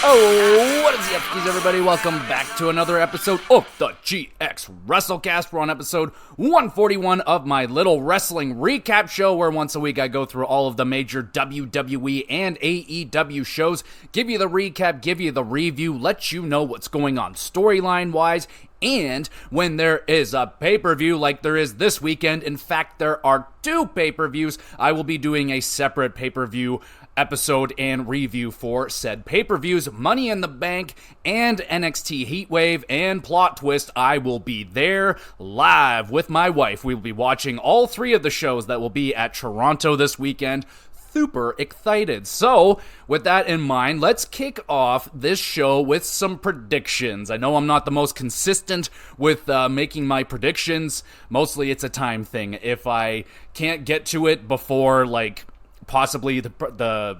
Oh, what is the up, everybody? Welcome back to another episode of the GXWrestleCast. We're on episode 141 of my little wrestling recap show, where once a week I go through all of the major WWE and AEW shows, give you the recap, give you the review, let you know what's going on storyline-wise, and when there is a pay-per-view like there is this weekend, in fact, there are two pay-per-views, I will be doing a separate pay-per-view episode and review for said pay-per-views. Money in the Bank and NXT Heatwave and Plot Twist. I will be there live with my wife. We will be watching all three of the shows that will be at Toronto this weekend. Super excited. So, with that in mind, let's kick off this show with some predictions. I know I'm not the most consistent with making my predictions. Mostly it's a time thing. If I can't get to it before, possibly the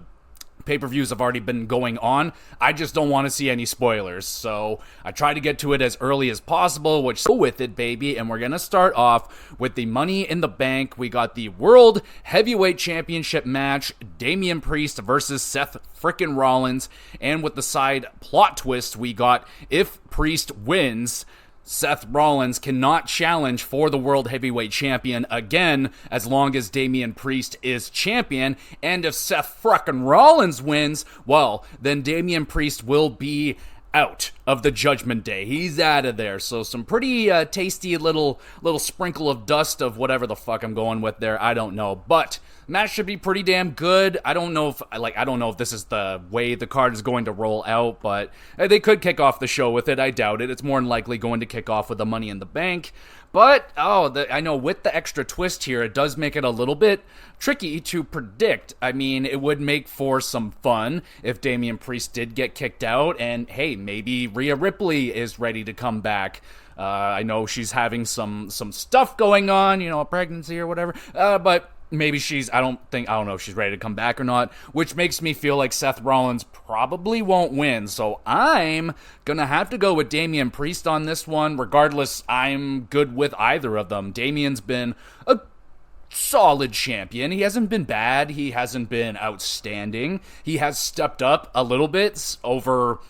pay-per-views have already been going on, I just don't want to see any spoilers, so I try to get to it as early as possible, which go with it, baby. And we're gonna start off with the Money in the Bank. We got the World Heavyweight Championship match, Damian Priest versus Seth frickin' Rollins, and with the side plot twist, we got if Priest wins, Seth Rollins cannot challenge for the World Heavyweight Champion again as long as Damian Priest is champion. And if Seth frickin' Rollins wins, well, then Damian Priest will be out of the Judgment Day. He's out of there. So some pretty tasty little sprinkle of dust of whatever the fuck I'm going with there. I don't know, but match should be pretty damn good. I don't know if this is the way the card is going to roll out, but they could kick off the show with it. I doubt it. It's more than likely going to kick off with the Money in the Bank. But, I know with the extra twist here, it does make it a little bit tricky to predict. I mean, it would make for some fun if Damian Priest did get kicked out, and hey, maybe Rhea Ripley is ready to come back. I know she's having some stuff going on, a pregnancy or whatever, but maybe I don't know if she's ready to come back or not, which makes me feel like Seth Rollins probably won't win. So I'm gonna have to go with Damian Priest on this one. Regardless, I'm good with either of them. Damian's been a solid champion. He hasn't been bad. He hasn't been outstanding. He has stepped up a little bit over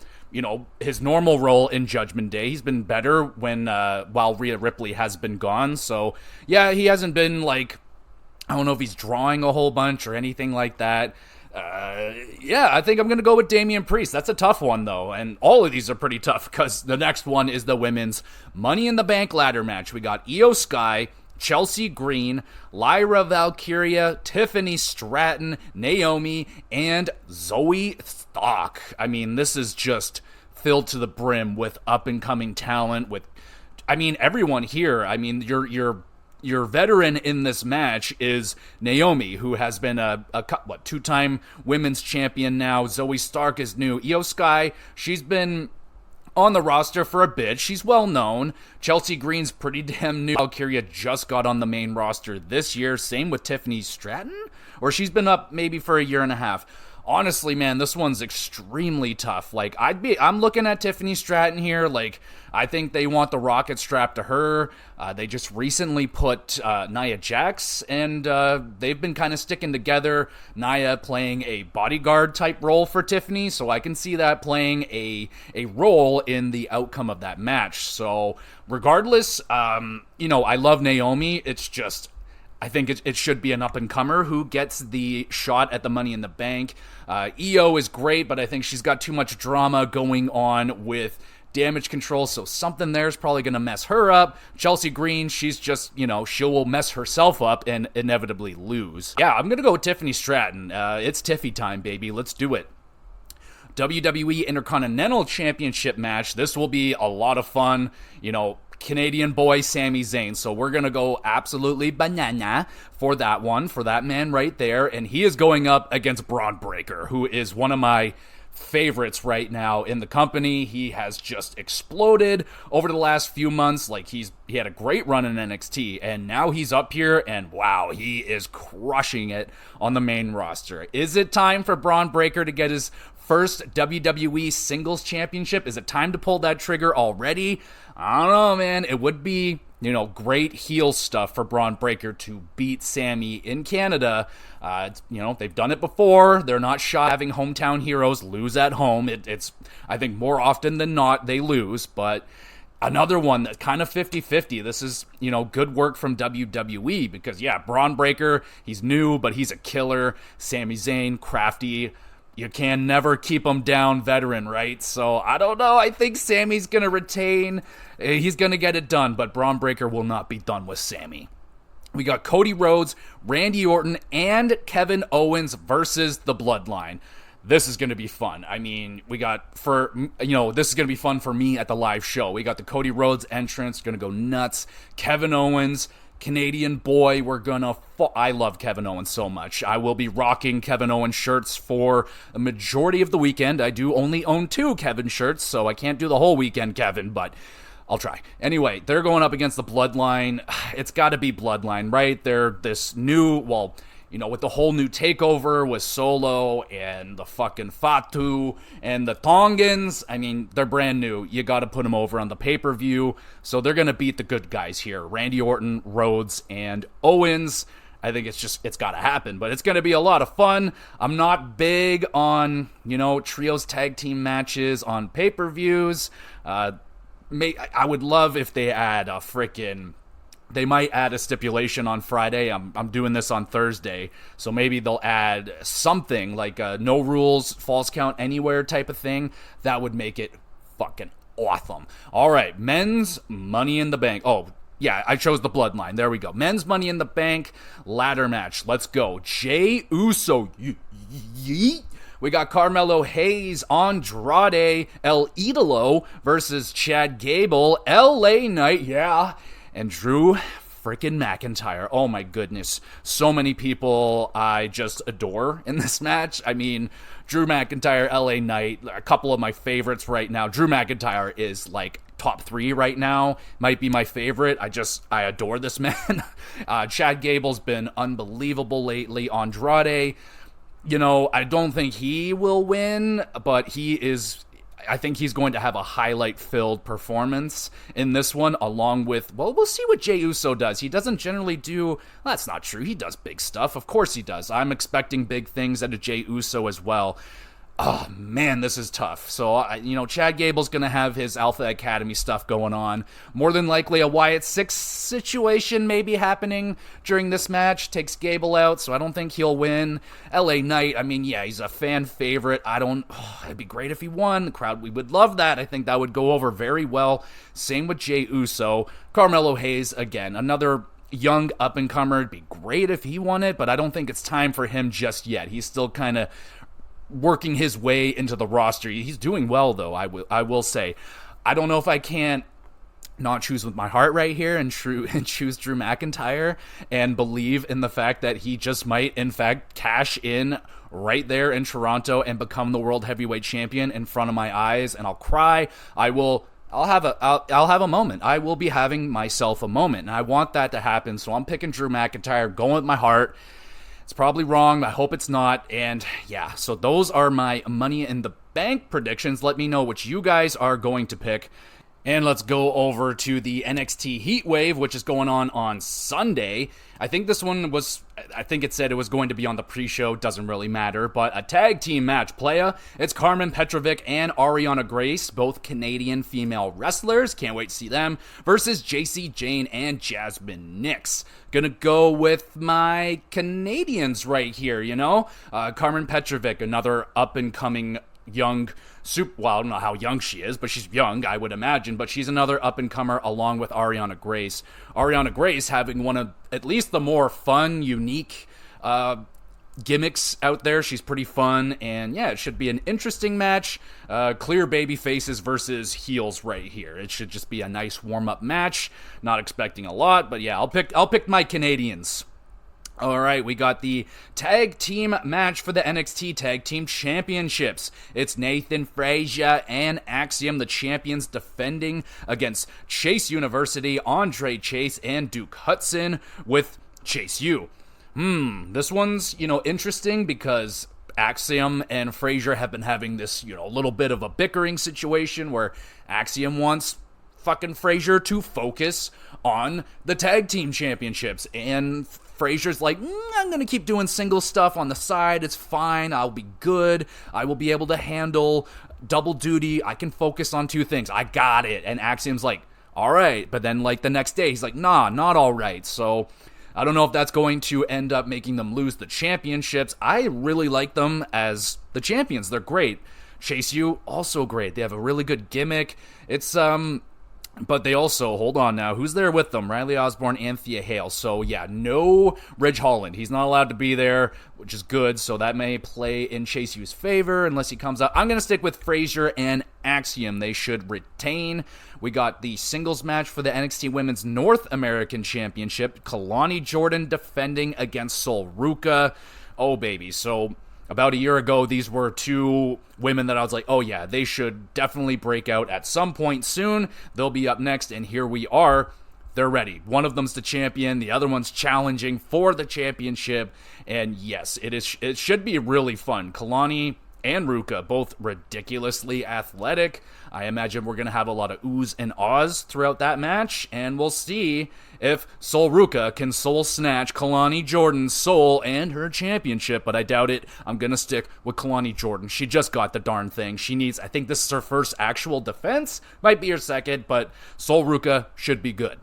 his normal role in Judgment Day. He's been better while Rhea Ripley has been gone. So yeah, he hasn't been I don't know if he's drawing a whole bunch or anything like that. I think I'm going to go with Damian Priest. That's a tough one, though, and all of these are pretty tough because the next one is the women's Money in the Bank ladder match. We got Io Sky, Chelsea Green, Lyra Valkyria, Tiffany Stratton, Naomi, and Zoe Stark. I mean, this is just filled to the brim with up-and-coming talent, everyone here. I mean, your veteran in this match is Naomi, who has been a two-time women's champion now. Zoe Stark is new. Io Sky, she's been on the roster for a bit. She's well known. Chelsea Green's pretty damn new. Valkyria just got on the main roster this year. Same with Tiffany Stratton, or she's been up maybe for a year and a half. Honestly, man, this one's extremely tough. I'm looking at Tiffany Stratton here. I think they want the rocket strapped to her. They just recently put Nia Jax, and they've been kind of sticking together. Nia playing a bodyguard type role for Tiffany, so I can see that playing a role in the outcome of that match. So regardless, I love Naomi. It's just, I think it should be an up-and-comer who gets the shot at the Money in the Bank. Io is great, but I think she's got too much drama going on with Damage Control, so something there is probably going to mess her up. Chelsea Green, she's just, she will mess herself up and inevitably lose. Yeah, I'm going to go with Tiffany Stratton. It's Tiffy time, baby. Let's do it. WWE Intercontinental Championship match. This will be a lot of fun. Canadian boy Sami Zayn. So we're going to go absolutely banana for that one, for that man right there. And he is going up against Braun Breaker, who is one of my favorites right now in the company. He has just exploded over the last few months. Like, he had a great run in NXT, and now he's up here, and wow, he is crushing it on the main roster. Is it time for Braun Breaker to get his first WWE Singles Championship. Is it time to pull that trigger already? I don't know, man. It would be, great heel stuff for Braun Breaker to beat Sammy in Canada. They've done it before. They're not shy having hometown heroes lose at home. It's, I think, more often than not, they lose, but another one that's kind of 50-50. This is, good work from WWE because, Braun Breaker, he's new, but he's a killer. Sami Zayn, crafty. You can never keep him down, veteran, right? So, I don't know. I think Sammy's going to retain. He's going to get it done, but Braun Breaker will not be done with Sammy. We got Cody Rhodes, Randy Orton, and Kevin Owens versus the Bloodline. This is going to be fun. I mean, this is going to be fun for me at the live show. We got the Cody Rhodes entrance, going to go nuts. Kevin Owens, Canadian boy, I love Kevin Owens so much. I will be rocking Kevin Owens shirts for a majority of the weekend. I do only own 2 Kevin shirts, so I can't do the whole weekend, Kevin, but I'll try. Anyway, they're going up against the Bloodline. It's got to be Bloodline, right? They're this new, with the whole new takeover with Solo and the fucking Fatu and the Tongans, I mean, they're brand new. You got to put them over on the pay-per-view. So they're going to beat the good guys here. Randy Orton, Rhodes, and Owens. I think it's got to happen, but it's going to be a lot of fun. I'm not big on, trios tag team matches on pay-per-views. I would love if they add they might add a stipulation on Friday. I'm doing this on Thursday, so maybe they'll add something like a no rules, false count anywhere type of thing. That would make it fucking awesome. All right, men's Money in the Bank. Oh, yeah, I chose the Bloodline. There we go. Men's Money in the Bank ladder match. Let's go. Jey Uso. Yeet. We got Carmelo Hayes, Andrade El Idolo versus Chad Gable, LA Knight, and Drew freaking McIntyre. Oh my goodness. So many people I just adore in this match. I mean, Drew McIntyre, LA Knight, a couple of my favorites right now. Drew McIntyre is like top 3 right now. Might be my favorite. I adore this man. Chad Gable's been unbelievable lately. Andrade, I don't think he will win, but I think he's going to have a highlight-filled performance in this one, along with, we'll see what Jey Uso does. He doesn't generally that's not true. He does big stuff. Of course he does. I'm expecting big things out of Jey Uso as well. Oh, man, this is tough. So, Chad Gable's going to have his Alpha Academy stuff going on. More than likely, a Wyatt Six situation may be happening during this match. Takes Gable out, so I don't think he'll win. LA Knight, he's a fan favorite. It'd be great if he won. The crowd, we would love that. I think that would go over very well. Same with Jey Uso. Carmelo Hayes, again, another young up-and-comer. It'd be great if he won it, but I don't think it's time for him just yet. He's still kind of working his way into the roster. He's doing well, though, I will say. I don't know if I can't not choose with my heart right here and choose Drew McIntyre and believe in the fact that he just might, in fact, cash in right there in Toronto and become the World Heavyweight Champion in front of my eyes, and I'll cry. I'll have a moment. I will be having myself a moment, and I want that to happen, so I'm picking Drew McIntyre, going with my heart. It's probably wrong. I hope it's not. And so those are my Money in the Bank predictions. Let me know what you guys are going to pick. And let's go over to the NXT Heatwave, which is going on Sunday. I think it said it was going to be on the pre-show. Doesn't really matter. But a tag team match, playa. It's Carmen Petrovic and Ariana Grace, both Canadian female wrestlers. Can't wait to see them. Versus JC Jane and Jasmine Nix. Gonna go with my Canadians right here, Carmen Petrovic, another up-and-coming young I don't know how young she is, but she's young, I would imagine, but she's another up-and-comer along with Ariana Grace. Ariana Grace having one of at least the more fun, unique gimmicks out there. She's pretty fun, and it should be an interesting match. Clear baby faces versus heels right here. It should just be a nice warm-up match. Not expecting a lot, but I'll pick my Canadians. All right, we got the tag team match for the NXT Tag Team Championships. It's Nathan Frazier and Axiom, the champions, defending against Chase University, Andre Chase, and Duke Hudson with Chase U. This one's, interesting because Axiom and Frazier have been having this, little bit of a bickering situation where Axiom wants fucking Frazier to focus on the tag team championships, and Frazier's like, I'm going to keep doing single stuff on the side. It's fine. I'll be good. I will be able to handle double duty. I can focus on two things. I got it. And Axiom's like, all right. But then like the next day, he's like, nah, not all right. So I don't know if that's going to end up making them lose the championships. I really like them as the champions. They're great. Chase U, also great. They have a really good gimmick. It's, but they also, hold on now, who's there with them? Riley Osborne and Thea Hale. So yeah, no Ridge Holland. He's not allowed to be there, which is good. So that may play in Chase U's favor unless he comes out. I'm going to stick with Frazier and Axiom. They should retain. We got the singles match for the NXT Women's North American Championship. Kalani Jordan defending against Sol Ruka. Oh, baby. So about a year ago, these were two women that I was like, oh yeah, they should definitely break out at some point soon. They'll be up next, and here we are. They're ready. One of them's the champion, the other one's challenging for the championship, and yes, it should be really fun. Kalani and Ruka, both ridiculously athletic. I imagine we're going to have a lot of oohs and ahs throughout that match, and we'll see if Sol Ruka can soul snatch Kalani Jordan's soul and her championship, but I doubt it. I'm going to stick with Kalani Jordan. She just got the darn thing. She needs, I think this is her first actual defense, might be her second, but Sol Ruka should be good.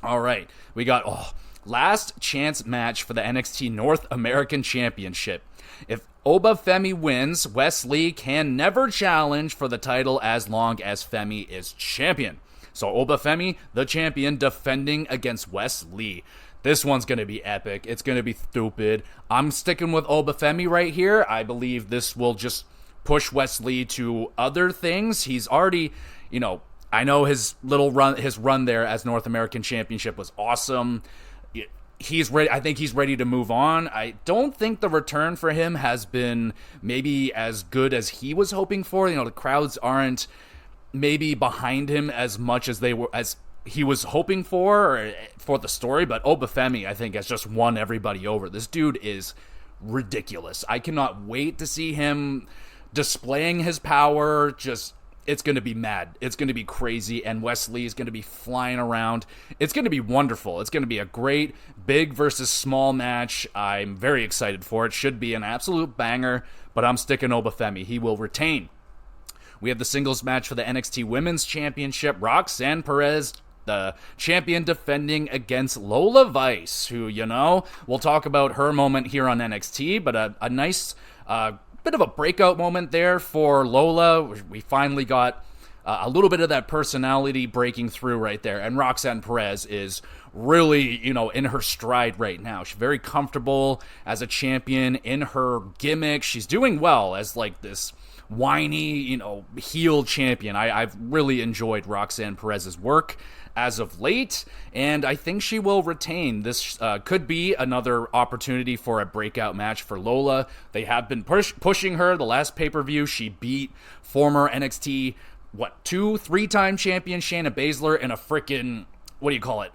All right, we got, last chance match for the NXT North American Championship. If Oba Femi wins, Wes Lee can never challenge for the title as long as Femi is champion. So Oba Femi, the champion, defending against Wes Lee. This one's going to be epic. It's going to be stupid. I'm sticking with Oba Femi right here. I believe this will just push Wes Lee to other things. He's already, I know his run there as North American Championship was awesome. He's ready. I think he's ready to move on. I don't think the return for him has been maybe as good as he was hoping for. The crowds aren't maybe behind him as much as he was hoping for the story. But Oba Femi, I think, has just won everybody over. This dude is ridiculous. I cannot wait to see him displaying his power. It's going to be mad. It's going to be crazy, and Wes Lee is going to be flying around. It's going to be wonderful. It's going to be a great big versus small match. I'm very excited for it. Should be an absolute banger, but I'm sticking Oba Femi. He will retain. We have the singles match for the NXT Women's Championship. Roxanne Perez, the champion, defending against Lola Vice, who, we'll talk about her moment here on NXT, but a nice bit of a breakout moment there for Lola. We finally got a little bit of that personality breaking through right there. And Roxanne Perez is really, in her stride right now. She's very comfortable as a champion in her gimmick. She's doing well as like this whiny, heel champion. I've really enjoyed Roxanne Perez's work as of late, and I think she will retain. This could be another opportunity for a breakout match for Lola. They have been pushing her. The last pay-per-view, she beat former NXT, 2-3-time champion Shayna Baszler in a frickin',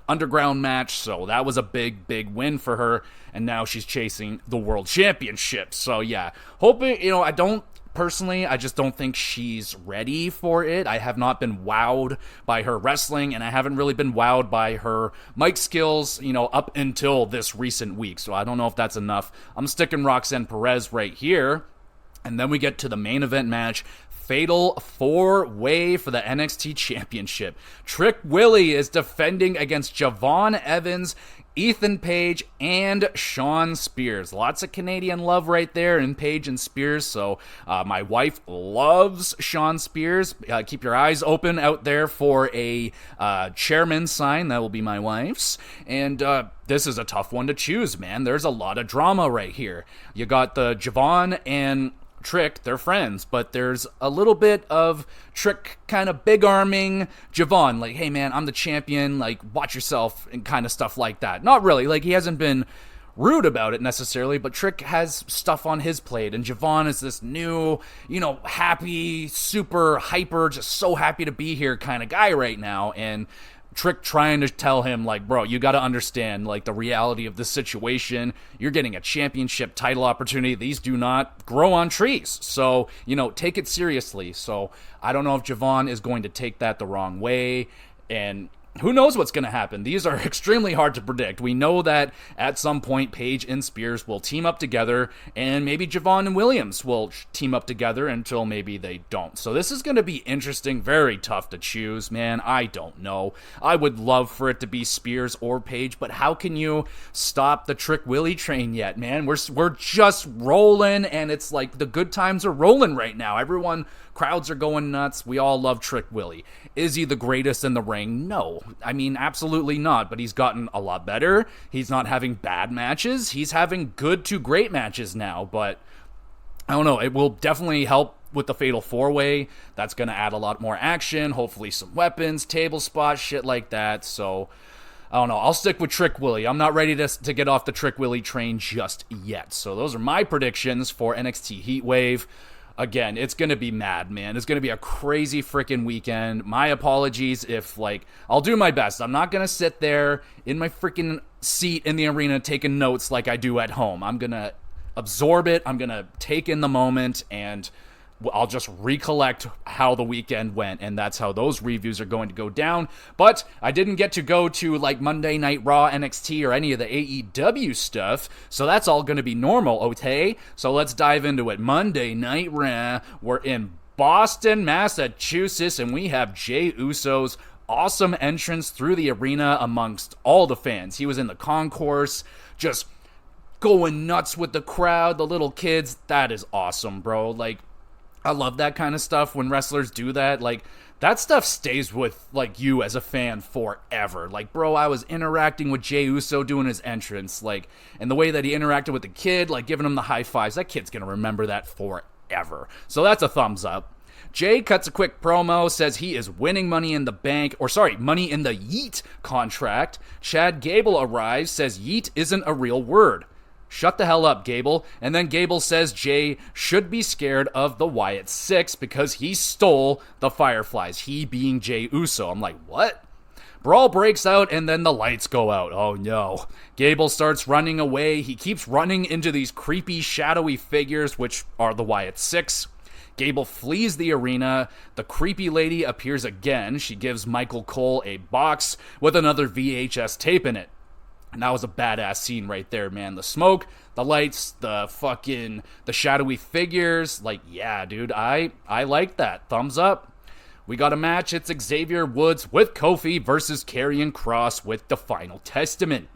underground match. So that was a big, big win for her, and now she's chasing the world championship. So yeah, hoping, I just don't think she's ready for it. I have not been wowed by her wrestling, and I haven't really been wowed by her mic skills, up until this recent week. So I don't know if that's enough. I'm sticking Roxanne Perez right here. And then we get to the main event match. Fatal 4-way for the NXT Championship. Trick Willie is defending against Javon Evans, Ethan Page, and Sean Spears. Lots of Canadian love right there in Page and Spears. So my wife loves Sean Spears. Keep your eyes open out there for a chairman sign. That will be my wife's. And this is a tough one to choose, man. There's a lot of drama right here. You got the Javon and Trick, they're friends, but there's a little bit of Trick kind of big-arming Javon, like, hey man, I'm the champion, like, watch yourself, and kind of stuff like that. Not really, like, he hasn't been rude about it necessarily, but Trick has stuff on his plate, and Javon is this new, happy, super hyper, just so happy to be here kind of guy right now, and Trick trying to tell him, like, bro, you got to understand, like, the reality of the situation. You're getting a championship title opportunity. These do not grow on trees. So, take it seriously. So, I don't know if Javon is going to take that the wrong way. And who knows what's going to happen? These are extremely hard to predict. We know that at some point, Paige and Spears will team up together, and maybe Javon and Williams will team up together until maybe they don't. So this is going to be interesting, very tough to choose, man. I don't know. I would love for it to be Spears or Paige, but how can you stop the Trick Willie train yet, man? We're just rolling, and it's like the good times are rolling right now. Crowds are going nuts. We all love Trick Willie. Is he the greatest in the ring? No. I mean, absolutely not, but he's gotten a lot better. He's not having bad matches. He's having good to great matches now, but I don't know. It will definitely help with the Fatal 4-Way. That's going to add a lot more action, hopefully some weapons, table spots, shit like that. So, I don't know. I'll stick with Trick Willie. I'm not ready to get off the Trick Willie train just yet. So, those are my predictions for NXT Heatwave. Again, it's going to be mad, man. It's going to be a crazy freaking weekend. My apologies if, I'll do my best. I'm not going to sit there in my freaking seat in the arena taking notes like I do at home. I'm going to absorb it. I'm going to take in the moment, and I'll just recollect how the weekend went, and that's how those reviews are going to go down. But I didn't get to go to Monday Night Raw, NXT, or any of the AEW stuff, so that's all going to be normal, okay? So let's dive into it. Monday Night Raw, we're in Boston, Massachusetts, and we have Jey Uso's awesome entrance through the arena amongst all the fans. He was in the concourse, just going nuts with the crowd, the little kids. That is awesome, bro. I love that kind of stuff when wrestlers do that. That stuff stays with, you as a fan forever. Bro, I was interacting with Jey Uso doing his entrance, and the way that he interacted with the kid, giving him the high fives, that kid's gonna remember that forever. So that's a thumbs up. Jey cuts a quick promo, says he is winning Money in the Yeet contract. Chad Gable arrives, says Yeet isn't a real word. Shut the hell up, Gable. And then Gable says Jey should be scared of the Wyatt Six because he stole the Fireflies, he being Jey Uso. I'm like, what? Brawl breaks out and then the lights go out. Oh no. Gable starts running away. He keeps running into these creepy, shadowy figures, which are the Wyatt Six. Gable flees the arena. The creepy lady appears again. She gives Michael Cole a box with another VHS tape in it. And that was a badass scene right there, man. The smoke, the lights, the shadowy figures. Yeah, dude, I like that. Thumbs up. We got a match. It's Xavier Woods with Kofi versus Karrion Kross with the Final Testament.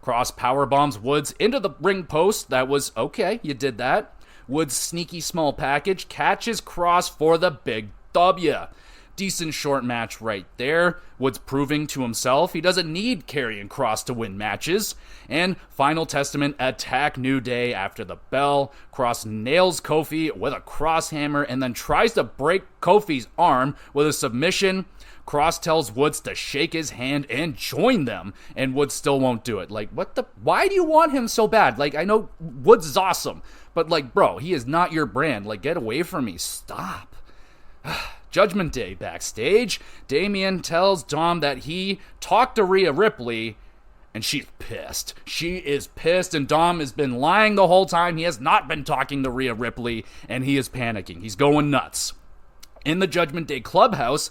Kross powerbombs Woods into the ring post. That was okay. You did that. Woods' sneaky small package catches Kross for the big W. Decent short match right there. Woods proving to himself he doesn't need Karrion Kross to win matches. And Final Testament attack New Day after the bell. Kross nails Kofi with a cross hammer and then tries to break Kofi's arm with a submission. Kross tells Woods to shake his hand and join them, and Woods still won't do it. Why do you want him so bad? I know Woods is awesome, but bro, he is not your brand. Get away from me. Stop. Judgment Day backstage. Damian tells Dom that he talked to Rhea Ripley, and she's pissed. She is pissed, and Dom has been lying the whole time. He has not been talking to Rhea Ripley, and he is panicking. He's going nuts. In the Judgment Day clubhouse,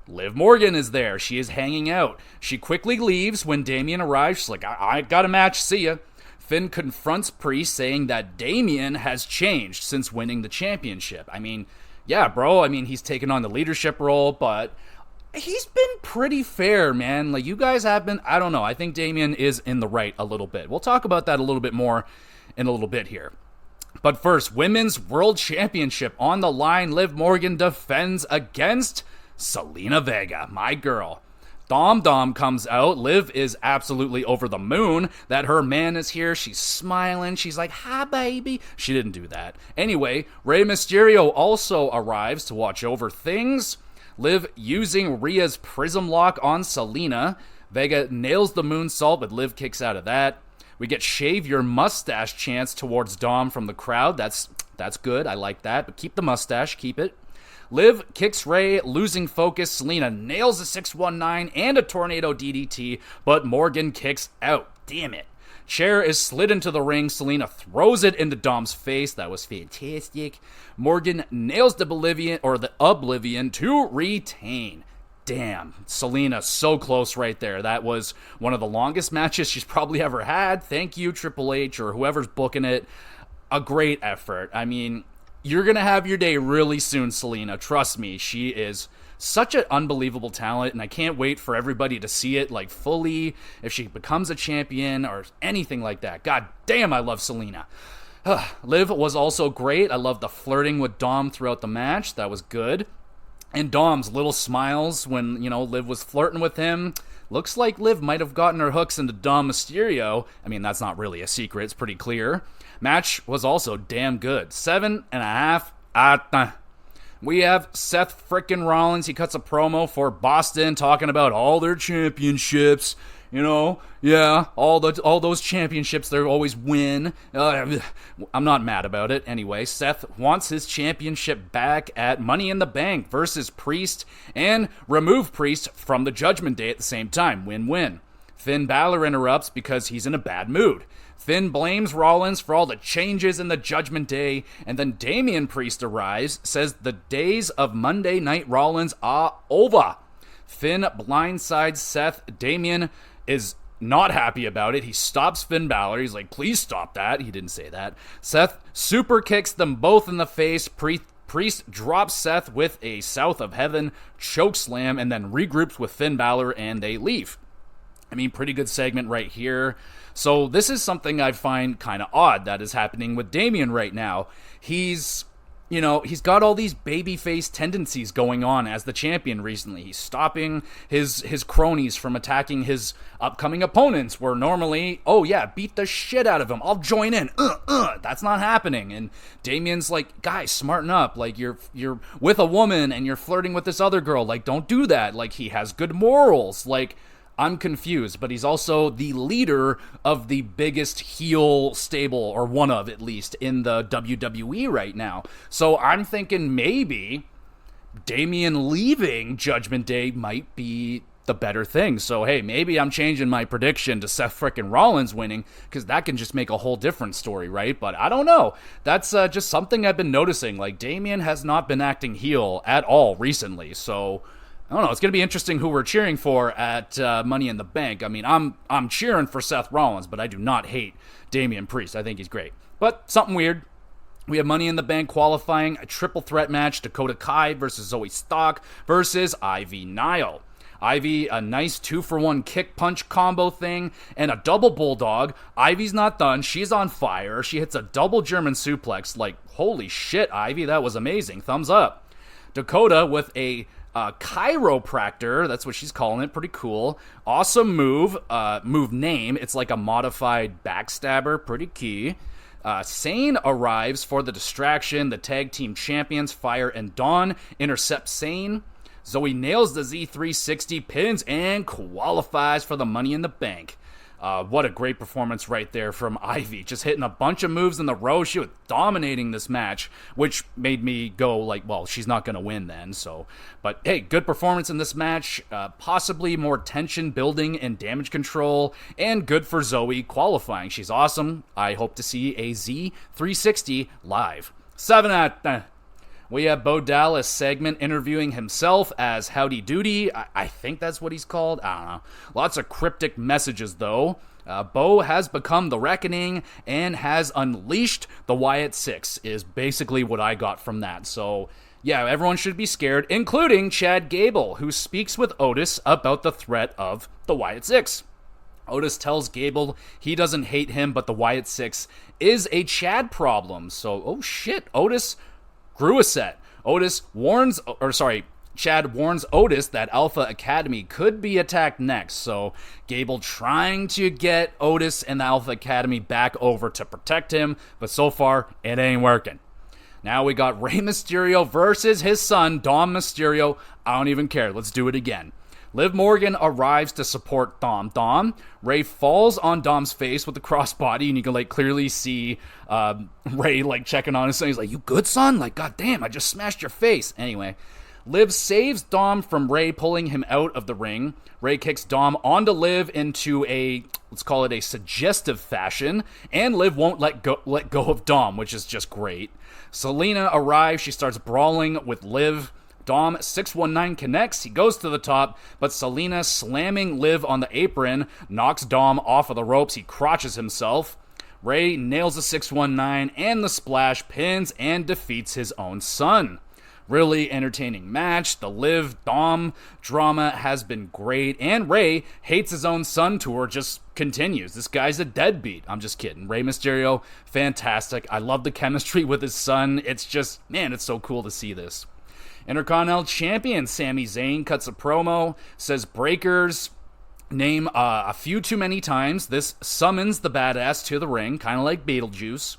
Liv Morgan is there. She is hanging out. She quickly leaves when Damian arrives. She's like, I got a match, see ya. Finn confronts Priest, saying that Damian has changed since winning the championship. Yeah, bro, he's taken on the leadership role, but he's been pretty fair, man. You guys have been, I don't know, I think Damian is in the right a little bit. We'll talk about that a little bit more in a little bit here. But first, Women's World Championship on the line. Liv Morgan defends against Zelina Vega, my girl. Dom comes out. Liv is absolutely over the moon that her man is here. She's smiling. She's like, hi, baby. She didn't do that. Anyway, Rey Mysterio also arrives to watch over things. Liv using Rhea's Prism Lock on Zelina. Vega nails the moonsault, but Liv kicks out of that. We get shave your mustache chants towards Dom from the crowd. That's good. I like that. But keep the mustache. Keep it. Liv kicks Ray, losing focus. Selena nails a 619 and a tornado DDT, but Morgan kicks out. Damn it. Chair is slid into the ring. Selena throws it into Dom's face. That was fantastic. Morgan nails the Oblivion to retain. Damn, Selena, so close right there. That was one of the longest matches she's probably ever had. Thank you, Triple H, or whoever's booking it. A great effort. I mean, you're going to have your day really soon, Selena. Trust me, she is such an unbelievable talent, and I can't wait for everybody to see it, like, fully, if she becomes a champion or anything like that. God damn, I love Selena. Liv was also great. I love the flirting with Dom throughout the match. That was good. And Dom's little smiles when, Liv was flirting with him. Looks like Liv might have gotten her hooks into Dom Mysterio. I mean, that's not really a secret. It's pretty clear. Match was also damn good. 7.5. We have Seth frickin' Rollins. He cuts a promo for Boston talking about all their championships. All those championships they always win. I'm not mad about it. Anyway, Seth wants his championship back at Money in the Bank versus Priest, and remove Priest from the Judgment Day at the same time. Win-win. Finn Balor interrupts because he's in a bad mood. Finn blames Rollins for all the changes in the Judgment Day, and then Damian Priest arrives, says the days of Monday Night Rollins are over. Finn blindsides Seth. Damian is not happy about it. He stops Finn Balor. He's like, please stop that. He didn't say that. Seth super kicks them both in the face. Priest drops Seth with a South of Heaven choke slam and then regroups with Finn Balor and they leave. I mean, pretty good segment right here. So this is something I find kind of odd that is happening with Damian right now. He's got all these babyface tendencies going on as the champion recently. He's stopping his cronies from attacking his upcoming opponents, where normally, beat the shit out of him. I'll join in. That's not happening. And Damian's like, guys, smarten up. Like, you're with a woman and you're flirting with this other girl. Like, don't do that. Like, he has good morals. Like, I'm confused, but he's also the leader of the biggest heel stable, or one of at least, in the WWE right now. So I'm thinking maybe Damian leaving Judgment Day might be the better thing. So hey, maybe I'm changing my prediction to Seth frickin' Rollins winning, because that can just make a whole different story, right? But I don't know. That's just something I've been noticing. Like, Damian has not been acting heel at all recently, so I don't know. It's going to be interesting who we're cheering for at Money in the Bank. I mean, I'm cheering for Seth Rollins, but I do not hate Damian Priest. I think he's great. But something weird. We have Money in the Bank qualifying, a triple threat match. Dakota Kai versus Zoe Stark versus Ivy Nile. Ivy, a nice 2-for-1 kick punch combo thing, and a double bulldog. Ivy's not done. She's on fire. She hits a double German suplex. Like, holy shit, Ivy, that was amazing. Thumbs up. Dakota with a chiropractor, that's what she's calling it, pretty cool. Awesome move name. It's like a modified backstabber, pretty key. Sane arrives for the distraction. The tag team champions, Fire and Dawn, intercept Sane. Zoe nails the Z360, pins, and qualifies for the Money in the Bank. What a great performance right there from Ivy. Just hitting a bunch of moves in the row. She was dominating this match, which made me go like, well, she's not going to win then. But hey, good performance in this match. Possibly more tension building and damage control. And good for Zoe qualifying. She's awesome. I hope to see a Z360 live. 7 out of 10. We have Bo Dallas segment interviewing himself as Howdy Doody. I think that's what he's called. I don't know. Lots of cryptic messages, though. Bo has become the Reckoning and has unleashed the Wyatt Six, is basically what I got from that. So, yeah, everyone should be scared, including Chad Gable, who speaks with Otis about the threat of the Wyatt Six. Otis tells Gable he doesn't hate him, but the Wyatt Six is a Chad problem. So, oh shit, Otis grew a set. Chad warns Otis that Alpha Academy could be attacked next, so Gable trying to get Otis and the Alpha Academy back over to protect him, but so far, it ain't working. Now we got Rey Mysterio versus his son, Dom Mysterio. I don't even care. Let's do it again. Liv Morgan arrives to support Dom. Ray falls on Dom's face with the crossbody, and you can clearly see Ray checking on his son. He's like, "You good, son? Goddamn, I just smashed your face." Anyway, Liv saves Dom from Ray pulling him out of the ring. Ray kicks Dom onto Liv into a, let's call it a suggestive fashion, and Liv won't let go of Dom, which is just great. Selena arrives. She starts brawling with Liv. Dom 619 connects. He goes to the top, but Selena slamming Liv on the apron knocks Dom off of the ropes. He crotches himself. Ray nails the 619 and the splash, pins, and defeats his own son. Really entertaining match. The Liv-Dom drama has been great, and Ray hates his own son tour just continues. This guy's a deadbeat. I'm just kidding. Rey Mysterio, fantastic. I love the chemistry with his son. It's just, man, it's so cool to see this. Intercontinental Champion Sami Zayn cuts a promo, says Breaker's name a few too many times. This summons the badass to the ring, kind of like Beetlejuice.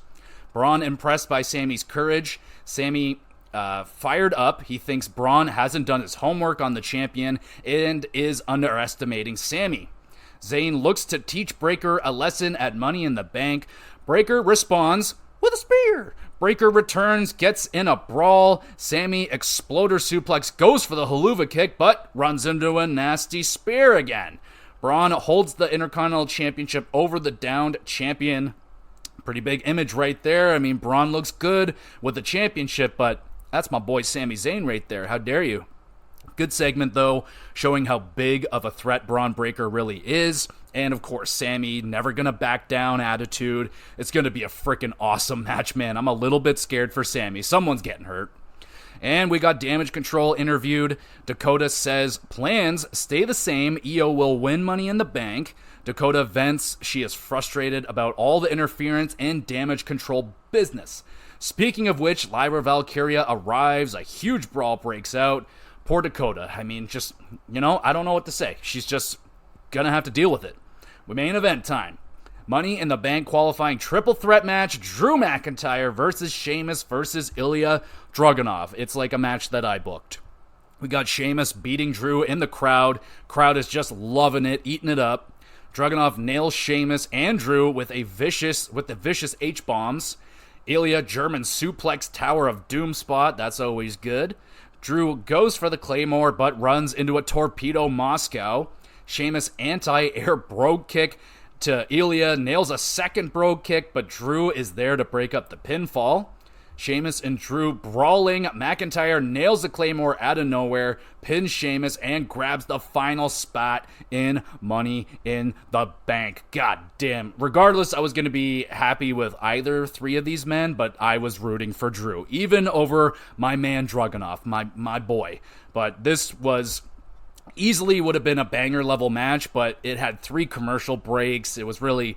Braun impressed by Sami's courage. Sami fired up. He thinks Braun hasn't done his homework on the champion and is underestimating Sami. Zayn looks to teach Breaker a lesson at Money in the Bank. Breaker responds with a spear. Breaker returns, gets in a brawl. Sami exploder suplex, goes for the haluva kick, but runs into a nasty spear again. Braun holds the Intercontinental Championship over the downed champion. Pretty big image right there. I mean, Braun looks good with the championship, but that's my boy Sami Zayn right there. How dare you? Good segment, though, showing how big of a threat Braun Breaker really is. And, of course, Sami, never going to back down attitude. It's going to be a freaking awesome match, man. I'm a little bit scared for Sami. Someone's getting hurt. And we got Damage Control interviewed. Dakota says, plans stay the same. Io will win Money in the Bank. Dakota vents she is frustrated about all the interference and Damage Control business. Speaking of which, Lyra Valkyria arrives. A huge brawl breaks out. Poor Dakota. I mean, just, I don't know what to say. She's just gonna have to deal with it. Main event time. Money in the Bank qualifying triple threat match. Drew McIntyre versus Sheamus versus Ilya Dragunov. It's like a match that I booked. We got Sheamus beating Drew in the crowd. Crowd is just loving it, eating it up. Dragunov nails Sheamus and Drew with the vicious H-bombs. Ilya German suplex Tower of Doom spot. That's always good. Drew goes for the Claymore, but runs into a Torpedo Moscow. Sheamus anti-air brogue kick to Ilya, nails a second brogue kick, but Drew is there to break up the pinfall. Sheamus and Drew brawling. McIntyre nails the Claymore out of nowhere, pins Sheamus, and grabs the final spot in Money in the Bank. God damn. Regardless, I was going to be happy with either three of these men, but I was rooting for Drew, even over my man Dragunov, my boy. But this was easily would have been a banger level match, but it had 3 commercial breaks. It was really,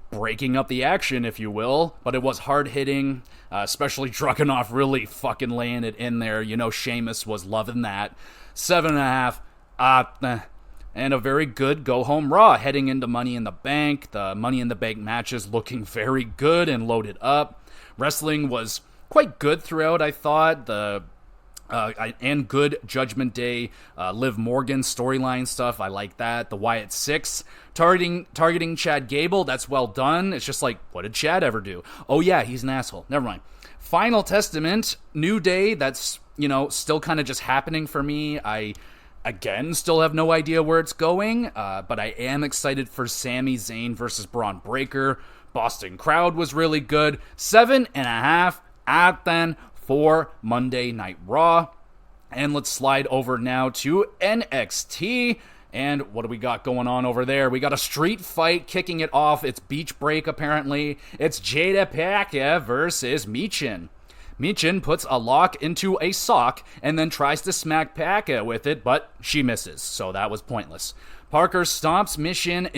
breaking up the action, if you will, but it was hard hitting, especially Dragunov really fucking laying it in there. Sheamus was loving that. 7.5, and a very good go home Raw heading into Money in the Bank. The Money in the Bank matches looking very good and loaded up. Wrestling was quite good throughout, I thought. And good Judgment Day, Liv Morgan storyline stuff. I like that. The Wyatt Six targeting Chad Gable. That's well done. It's just like, what did Chad ever do? Oh yeah, he's an asshole. Never mind. Final Testament, New Day. That's still kind of just happening for me. I again still have no idea where it's going, but I am excited for Sami Zayn versus Braun Breaker. Boston crowd was really good. 7.5 out of 10. For Monday Night Raw. And let's slide over now to NXT. And what do we got going on over there? We got a street fight kicking it off. It's Beach Break, apparently. It's Jada Pinkett versus Michin. Michin puts a lock into a sock and then tries to smack Pinkett with it, but she misses, so that was pointless. Parker stomps Michin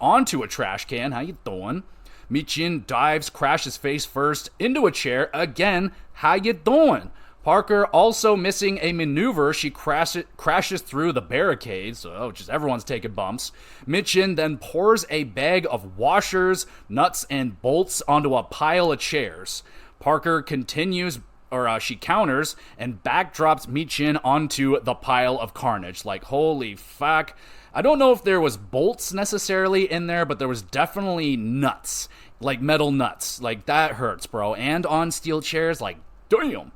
onto a trash can. How you doing? Michin dives, crashes face first into a chair. Again, how you doing? Parker also missing a maneuver. She crashes through the barricades. So, just everyone's taking bumps. Michin then pours a bag of washers, nuts, and bolts onto a pile of chairs. Parker continues she counters and backdrops Michin onto the pile of carnage. Like, holy fuck. I don't know if there was bolts necessarily in there, but there was definitely nuts. Like metal nuts. Like, that hurts, bro. And on steel chairs, like, damn.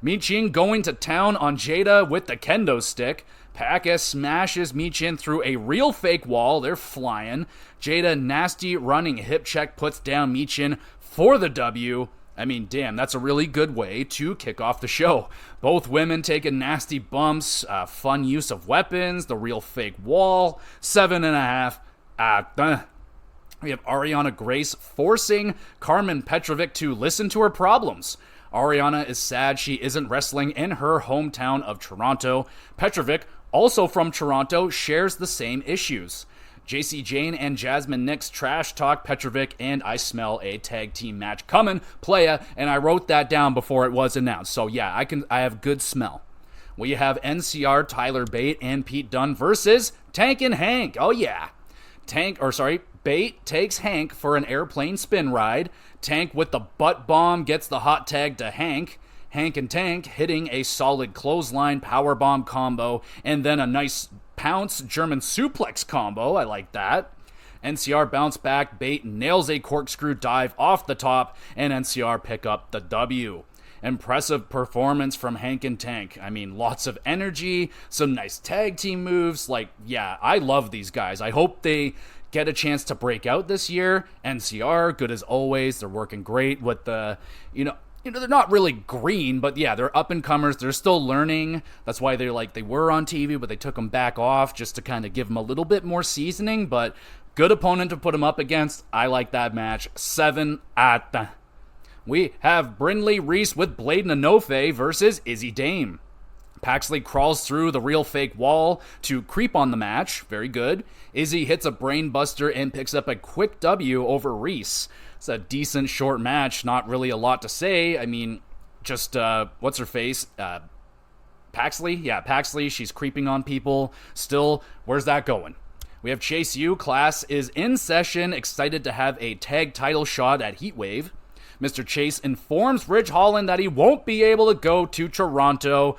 Michin going to town on Jada with the kendo stick. Paka smashes Michin through a real fake wall. They're flying. Jada, nasty running hip check, puts down Michin for the W. I mean, damn, that's a really good way to kick off the show. Both women taking nasty bumps, fun use of weapons, the real fake wall, 7.5. We have Ariana Grace forcing Carmen Petrovic to listen to her problems. Ariana is sad she isn't wrestling in her hometown of Toronto. Petrovic, also from Toronto, shares the same issues. JC Jane and Jasmine Nix trash talk Petrovic, and I smell a tag team match coming, playa, and I wrote that down before it was announced. So yeah, I have good smell. We have NCR, Tyler Bate, and Pete Dunne versus Tank and Hank. Oh yeah. Bate takes Hank for an airplane spin ride. Tank with the butt bomb gets the hot tag to Hank. Hank and Tank hitting a solid clothesline powerbomb combo, and then a nice pounce German suplex combo. I like that. NCR bounce back. Bate nails a corkscrew dive off the top, and NCR pick up the W. Impressive performance from Hank and Tank. I mean, lots of energy, some nice tag team moves. Like, yeah, I love these guys. I hope they get a chance to break out this year. NCR, good as always. They're working great with the, they're not really green, but yeah, they're up-and-comers. They're still learning. That's why they were on TV, but they took them back off just to kind of give them a little bit more seasoning, but good opponent to put them up against. I like that match. 7 at. We have Brindley Reese with Blade Nanofe versus Izzy Dame. Paxley crawls through the real fake wall to creep on the match. Very good. Izzy hits a brain buster and picks up a quick W over Reese. It's a decent short match. Not really a lot to say. I mean, just, what's her face? Paxley? Yeah, Paxley. She's creeping on people. Still, where's that going? We have Chase U. Class is in session. Excited to have a tag title shot at Heatwave. Mr. Chase informs Ridge Holland that he won't be able to go to Toronto.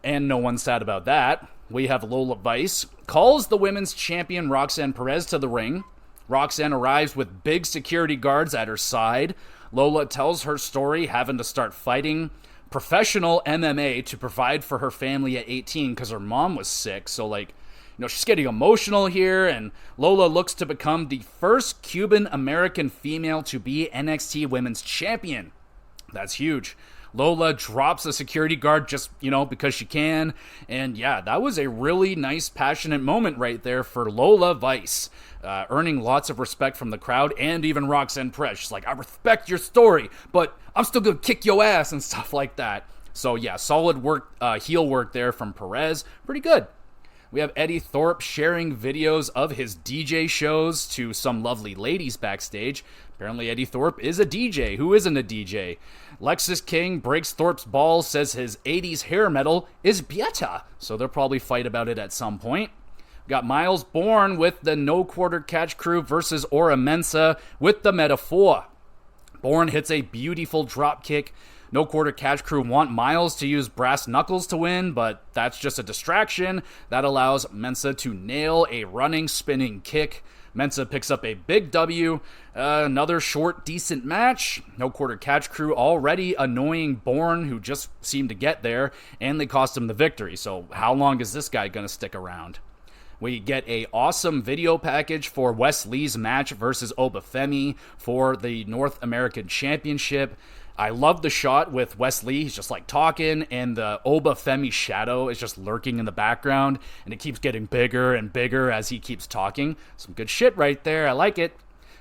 And no one's sad about that. We have Lola Vice calls the women's champion Roxanne Perez to the ring. Roxanne arrives with big security guards at her side. Lola tells her story, having to start fighting professional MMA to provide for her family at 18 because her mom was sick. So, she's getting emotional here, and Lola looks to become the first Cuban-American female to be NXT Women's Champion. That's huge. Lola drops a security guard just, because she can. And yeah, that was a really nice, passionate moment right there for Lola Vice. Earning lots of respect from the crowd and even Roxanne Perez. She's like, I respect your story, but I'm still going to kick your ass and stuff like that. So yeah, solid work, heel work there from Perez. Pretty good. We have Eddie Thorpe sharing videos of his DJ shows to some lovely ladies backstage. Apparently Eddie Thorpe is a DJ. Who isn't a DJ? Lexus King breaks Thorpe's balls, says his 80s hair metal is better. So they'll probably fight about it at some point. We got Miles Bourne with the No Quarter Catch crew versus Aura Mensa with the Metaphor. Bourne hits a beautiful drop kick. No Quarter Catch crew want Miles to use brass knuckles to win, but that's just a distraction. That allows Mensa to nail a running, spinning kick. Mensa picks up a big W. Another short, decent match. No Quarter Catch crew already annoying Bourne, who just seemed to get there, and they cost him the victory. So how long is this guy going to stick around? We get a awesome video package for Wes Lee's match versus Obafemi for the North American Championship. I love the shot with Wes Lee. He's just talking, and the Obafemi shadow is just lurking in the background, and it keeps getting bigger and bigger as he keeps talking. Some good shit right there. I like it.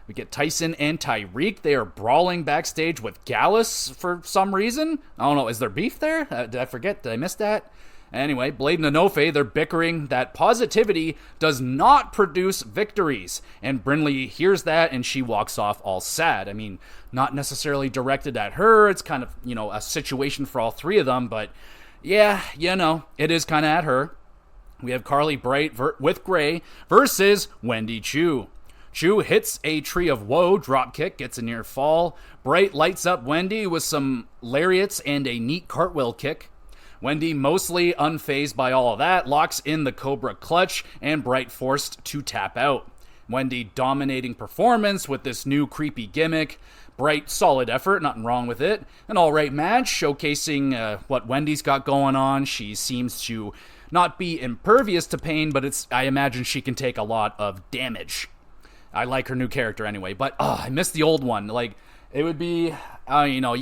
We get Tyson and Tyreek. They are brawling backstage with Gallus for some reason. I don't know. Is there beef there? Did I forget? Did I miss that? Anyway, Blade and Nanofe, they're bickering that positivity does not produce victories. And Brindley hears that, and she walks off all sad. I mean, not necessarily directed at her. It's kind of, a situation for all three of them. But, yeah, it is kind of at her. We have Carly Bright with Gray versus Wendy Chu. Chu hits a Tree of Woe dropkick, gets a near fall. Bright lights up Wendy with some lariats and a neat cartwheel kick. Wendy, mostly unfazed by all of that, locks in the Cobra clutch, and Bright forced to tap out. Wendy dominating performance with this new creepy gimmick. Bright, solid effort, nothing wrong with it. An alright match, showcasing what Wendy's got going on. She seems to not be impervious to pain, but I imagine she can take a lot of damage. I like her new character anyway, but I miss the old one. Like, it would be, you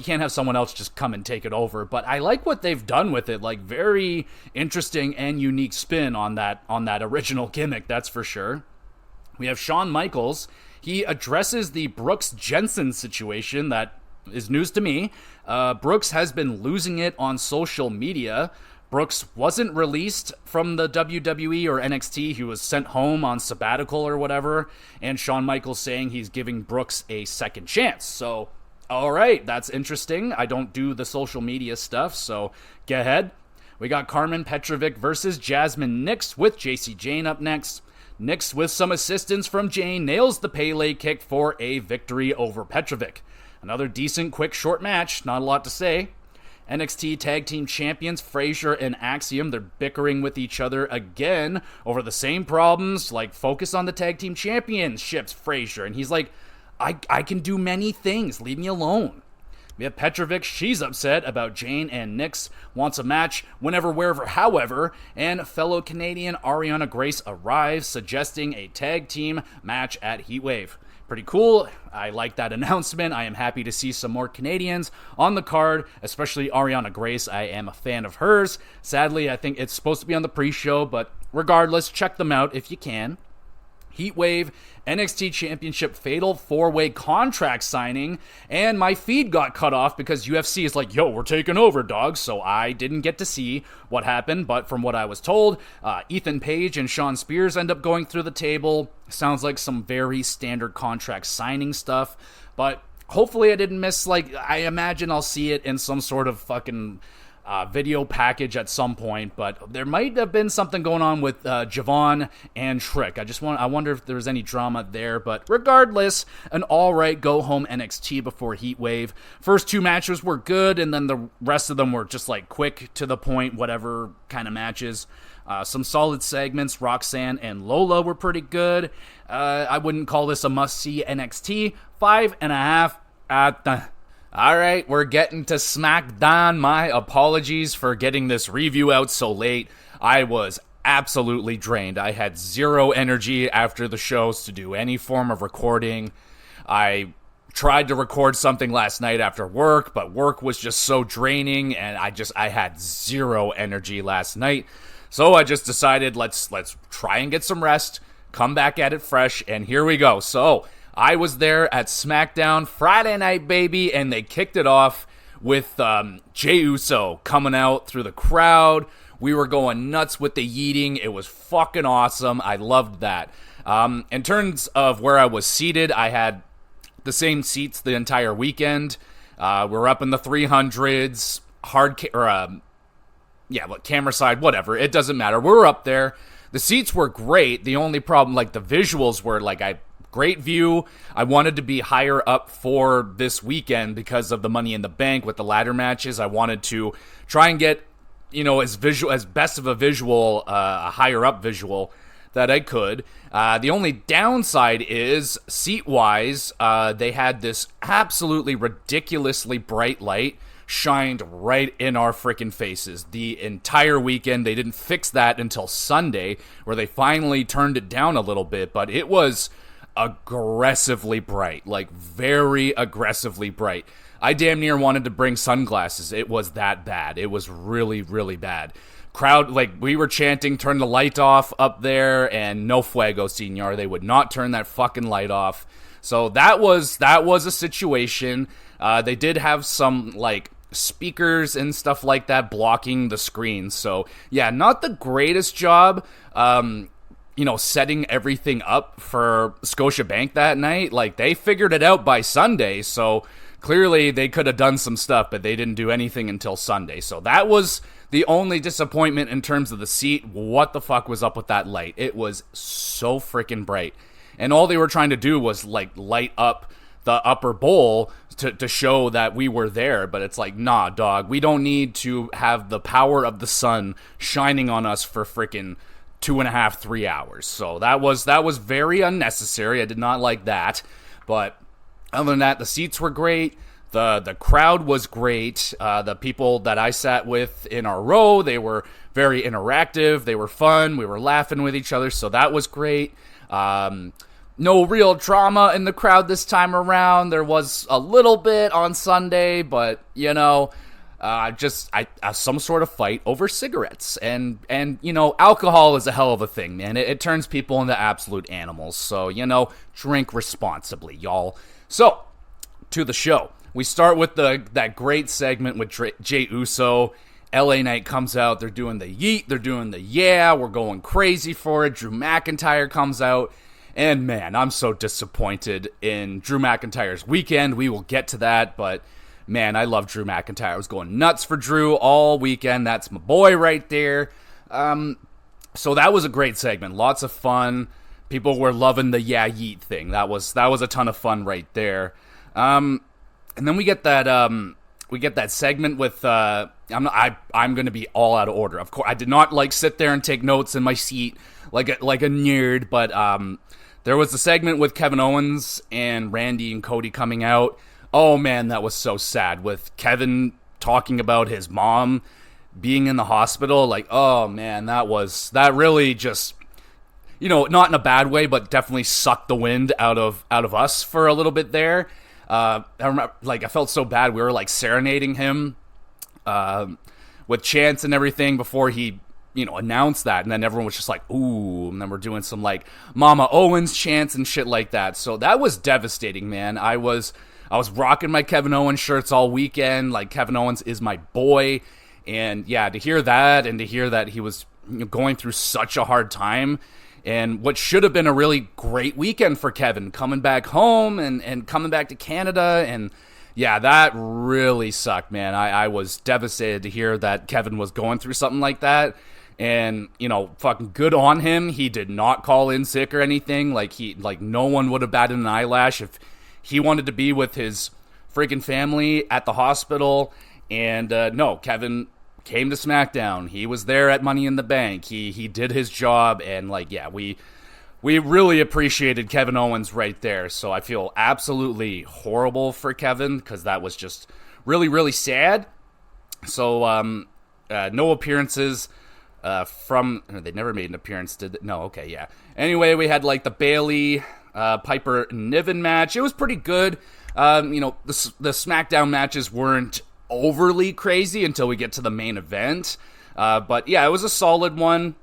can't have someone else just come and take it over, but I like what they've done with it. Like, very interesting and unique spin on that original gimmick, that's for sure. We have Shawn Michaels. He addresses the Brooks Jensen situation that is news to me. Brooks has been losing it on social media. Brooks wasn't released from the WWE or NXT. He was sent home on sabbatical or whatever. And Shawn Michaels saying he's giving Brooks a second chance. So, all right, that's interesting. I don't do the social media stuff, so go ahead. We got Carmen Petrovic versus Jasmine Nix with JC Jane up next. Nix, with some assistance from Jane, nails the Pele kick for a victory over Petrovic. Another decent, quick, short match. Not a lot to say. NXT Tag Team Champions Frazier and Axiom, they're bickering with each other again over the same problems. Like, focus on the Tag Team Championships, Frazier. And he's like, I can do many things. Leave me alone. We have Petrovic. She's upset about Jane, and Nix wants a match whenever, wherever, however. And fellow Canadian Ariana Grace arrives, suggesting a tag team match at Heatwave. Pretty cool. I like that announcement. I am happy to see some more Canadians on the card, especially Ariana Grace. I am a fan of hers. Sadly, I think it's supposed to be on the pre-show, but regardless, check them out if you can. Heatwave, NXT Championship Fatal 4-Way contract signing, and my feed got cut off because UFC is like, yo, we're taking over, dog, so I didn't get to see what happened, but from what I was told, Ethan Page and Sean Spears end up going through the table. Sounds like some very standard contract signing stuff, but hopefully I didn't miss, I imagine I'll see it in some sort of fucking video package at some point, but there might have been something going on with Javon and Trick. I wonder if there's any drama there, but regardless, an alright go-home NXT before Heatwave. First two matches were good, and then the rest of them were just quick, to the point, whatever kind of matches. Some solid segments. Roxanne and Lola were pretty good. I wouldn't call this a must-see NXT. 5.5 at the... Alright, we're getting to SmackDown. My apologies for getting this review out so late. I was absolutely drained. I had zero energy after the shows to do any form of recording. I tried to record something last night after work, but work was just so draining, and I had zero energy last night. So I just decided, let's try and get some rest, come back at it fresh, and here we go. So I was there at SmackDown Friday night, baby, and they kicked it off with Jey Uso coming out through the crowd. We were going nuts with the yeeting. It was fucking awesome. I loved that. In terms of where I was seated, I had the same seats the entire weekend. We're up in the 300s, camera side, whatever. It doesn't matter. We're up there. The seats were great. The only problem, the visuals were great view. I wanted to be higher up for this weekend because of the Money in the Bank with the ladder matches. I wanted to try and get, as best of a visual, a higher up visual that I could. The only downside is, seat-wise, they had this absolutely ridiculously bright light shined right in our freaking faces the entire weekend. They didn't fix that until Sunday, where they finally turned it down a little bit, but it was aggressively bright, very aggressively bright. I damn near wanted to bring sunglasses. It was that bad. It was really, really bad. Crowd, we were chanting, turn the light off up there, and no fuego, senor. They would not turn that fucking light off. So that was a situation. They did have some, speakers and stuff like that blocking the screen. So, yeah, not the greatest job, setting everything up for Scotiabank that night. They figured it out by Sunday, so clearly they could have done some stuff, but they didn't do anything until Sunday. So that was the only disappointment in terms of the seat. What the fuck was up with that light? It was so freaking bright. and all they were trying to do was like light up the upper bowl to show that we were there. But it's like, nah, dog, we don't need to have the power of the sun shining on us for freaking 2.5, 3 hours. So that was very unnecessary. I did not like that. But other than that, the seats were great. The crowd was great. The people that I sat with in our row, they were very interactive. They were fun. We were laughing with each other, so that was great. No real drama in the crowd this time around. There was a little bit on Sunday, but, you know, some sort of fight over cigarettes. And you know, alcohol is a hell of a thing, man. It turns people into absolute animals. So, you know, drink responsibly, y'all. So, to the show. We start with that great segment with Jey Uso. LA Knight comes out. They're doing the yeet. They're doing the yeah. We're going crazy for it. Drew McIntyre comes out. And man, I'm so disappointed in Drew McIntyre's weekend. We will get to that, but man, I love Drew McIntyre. I was going nuts for Drew all weekend. That's my boy right there. So that was a great segment. Lots of fun. People were loving the yeah yeet thing. That was a ton of fun right there. And then we get that segment with I'm going to be all out of order. Of course, I did not like sit there and take notes in my seat like a nerd, but there was the segment with Kevin Owens and Randy and Cody coming out. Oh man, that was so sad, with Kevin talking about his mom being in the hospital. Like, oh man, that really just, you know, not in a bad way, but definitely sucked the wind out of us for a little bit there. I remember, like, I felt so bad. We were like serenading him with chants and everything before he, you know, announced that, and then everyone was just like, ooh, and then we're doing some like Mama Owens chants and shit like that. So that was devastating, man. I was rocking my Kevin Owens shirts all weekend. Like, Kevin Owens is my boy, and yeah, to hear that and to hear that he was, you know, going through such a hard time, and what should have been a really great weekend for Kevin, coming back home and coming back to Canada, and yeah, that really sucked, man. I was devastated to hear that Kevin was going through something like that. And, you know, fucking good on him. He did not call in sick or anything. Like no one would have batted an eyelash if he wanted to be with his freaking family at the hospital. And no, Kevin came to SmackDown. He was there at Money in the Bank. He did his job, and like, yeah, we really appreciated Kevin Owens right there. So I feel absolutely horrible for Kevin, because that was just really, really sad. So no appearances they never made an appearance, did they? No, okay, yeah. Anyway, we had like the Bayley Piper Niven match. It was pretty good. You know, the SmackDown matches weren't overly crazy until we get to the main event. But yeah, it was a solid one.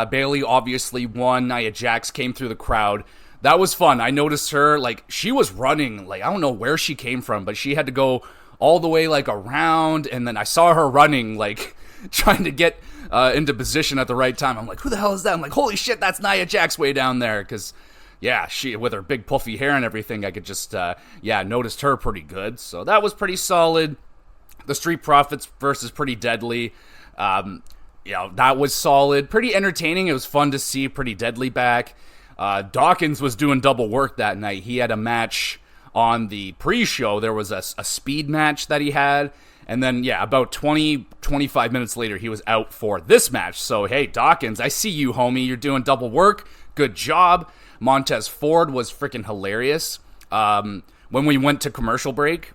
Bayley obviously won. Nia Jax came through the crowd. That was fun. I noticed her, like, she was running, like, I don't know where she came from, but she had to go all the way, like, around, and then I saw her running, like, trying to get into position at the right time. I'm like, who the hell is that? I'm like, holy shit, that's Nia Jax way down there, because, yeah, she, with her big puffy hair and everything, I could just, noticed her pretty good, so that was pretty solid. The Street Profits versus Pretty Deadly, you know, that was solid. Pretty entertaining. It was fun to see Pretty Deadly back. Dawkins was doing double work that night. He had a match on the pre-show. There was a speed match that he had. And then, yeah, about 25 minutes later, he was out for this match. So, hey, Dawkins, I see you, homie. You're doing double work. Good job. Montez Ford was freaking hilarious. When we went to commercial break,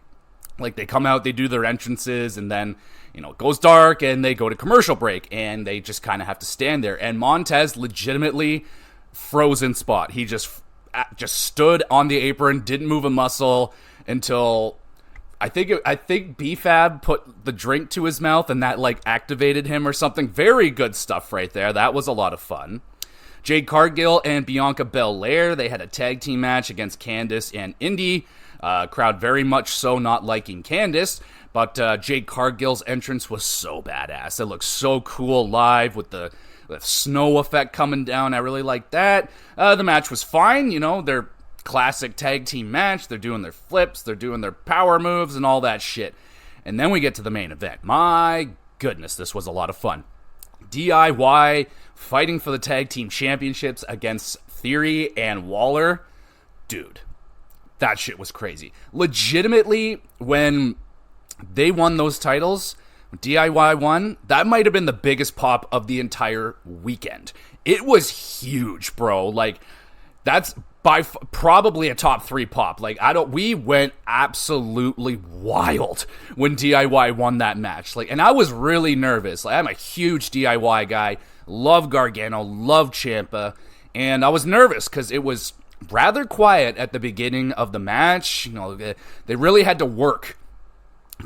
like, they come out, they do their entrances, and then, you know, it goes dark, and they go to commercial break, and they just kind of have to stand there. And Montez legitimately frozen spot. He just stood on the apron, didn't move a muscle until I think B-Fab put the drink to his mouth, and that, like, activated him or something. Very good stuff right there. That was a lot of fun. Jade Cargill and Bianca Belair, they had a tag team match against Candice and Indy. Crowd very much so not liking Candice, but Jade Cargill's entrance was so badass. It looked so cool live with the snow effect coming down. I really liked that. The match was fine, you know, their classic tag team match. They're doing their flips, they're doing their power moves and all that shit. And then we get to the main event. My goodness, this was a lot of fun. DIY fighting for the tag team championships against Theory and Waller, dude, that shit was crazy. Legitimately, when they won those titles, DIY won, that might have been the biggest pop of the entire weekend. It was huge, bro. Like, that's probably a top 3 pop. Like, we went absolutely wild when DIY won that match. Like, and I was really nervous. Like, I'm a huge DIY guy. Love Gargano, love Ciampa. And I was nervous because it was rather quiet at the beginning of the match. You know, they really had to work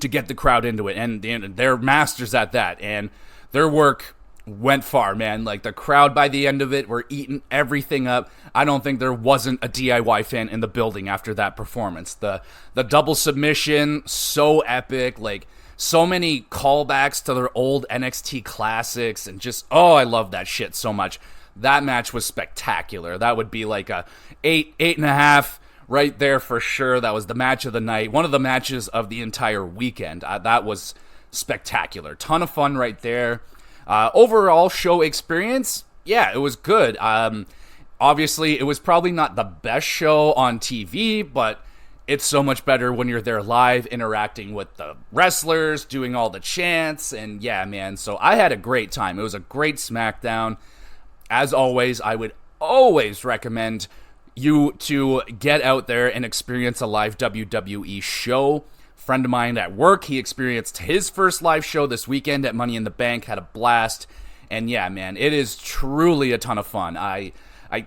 to get the crowd into it, and they're masters at that, and their work went far, man. Like, the crowd by the end of it were eating everything up. I don't think there wasn't a DIY fan in the building after that performance. The double submission, so epic, like, so many callbacks to their old NXT classics, and just, I love that shit so much. That match was spectacular. That would be like a 8.5 right there for sure. That was the match of the night. One of the matches of the entire weekend. That was spectacular. Ton of fun right there. Overall show experience, yeah, it was good. Obviously, it was probably not the best show on TV, but it's so much better when you're there live, interacting with the wrestlers, doing all the chants, and yeah, man. So I had a great time. It was a great SmackDown. As always, I would always recommend you to get out there and experience a live WWE show. Friend of mine at work, he experienced his first live show this weekend at Money in the Bank, had a blast, and yeah, man, it is truly a ton of fun. I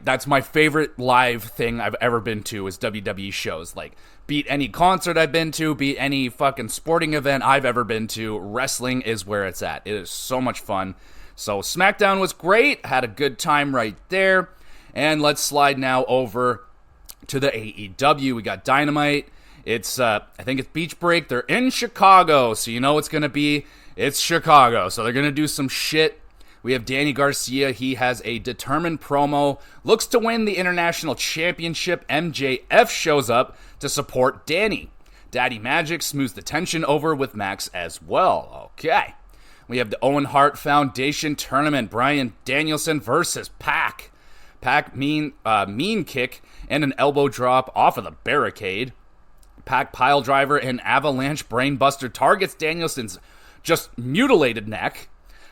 that's my favorite live thing I've ever been to is WWE shows. Like, beat any concert I've been to, beat any fucking sporting event I've ever been to, wrestling is where it's at. It is so much fun. So SmackDown was great, had a good time right there. And let's slide now over to the AEW. We got Dynamite. It's, I think it's Beach Break. They're in Chicago, so you know it's going to be, it's Chicago. So they're going to do some shit. We have Danny Garcia. He has a determined promo. Looks to win the International Championship. MJF shows up to support Danny. Daddy Magic smooths the tension over with Max as well. Okay. We have the Owen Hart Foundation Tournament. Bryan Danielson versus Pac. Pac mean kick and an elbow drop off of the barricade. Pac pile driver and avalanche brainbuster targets Danielson's just mutilated neck.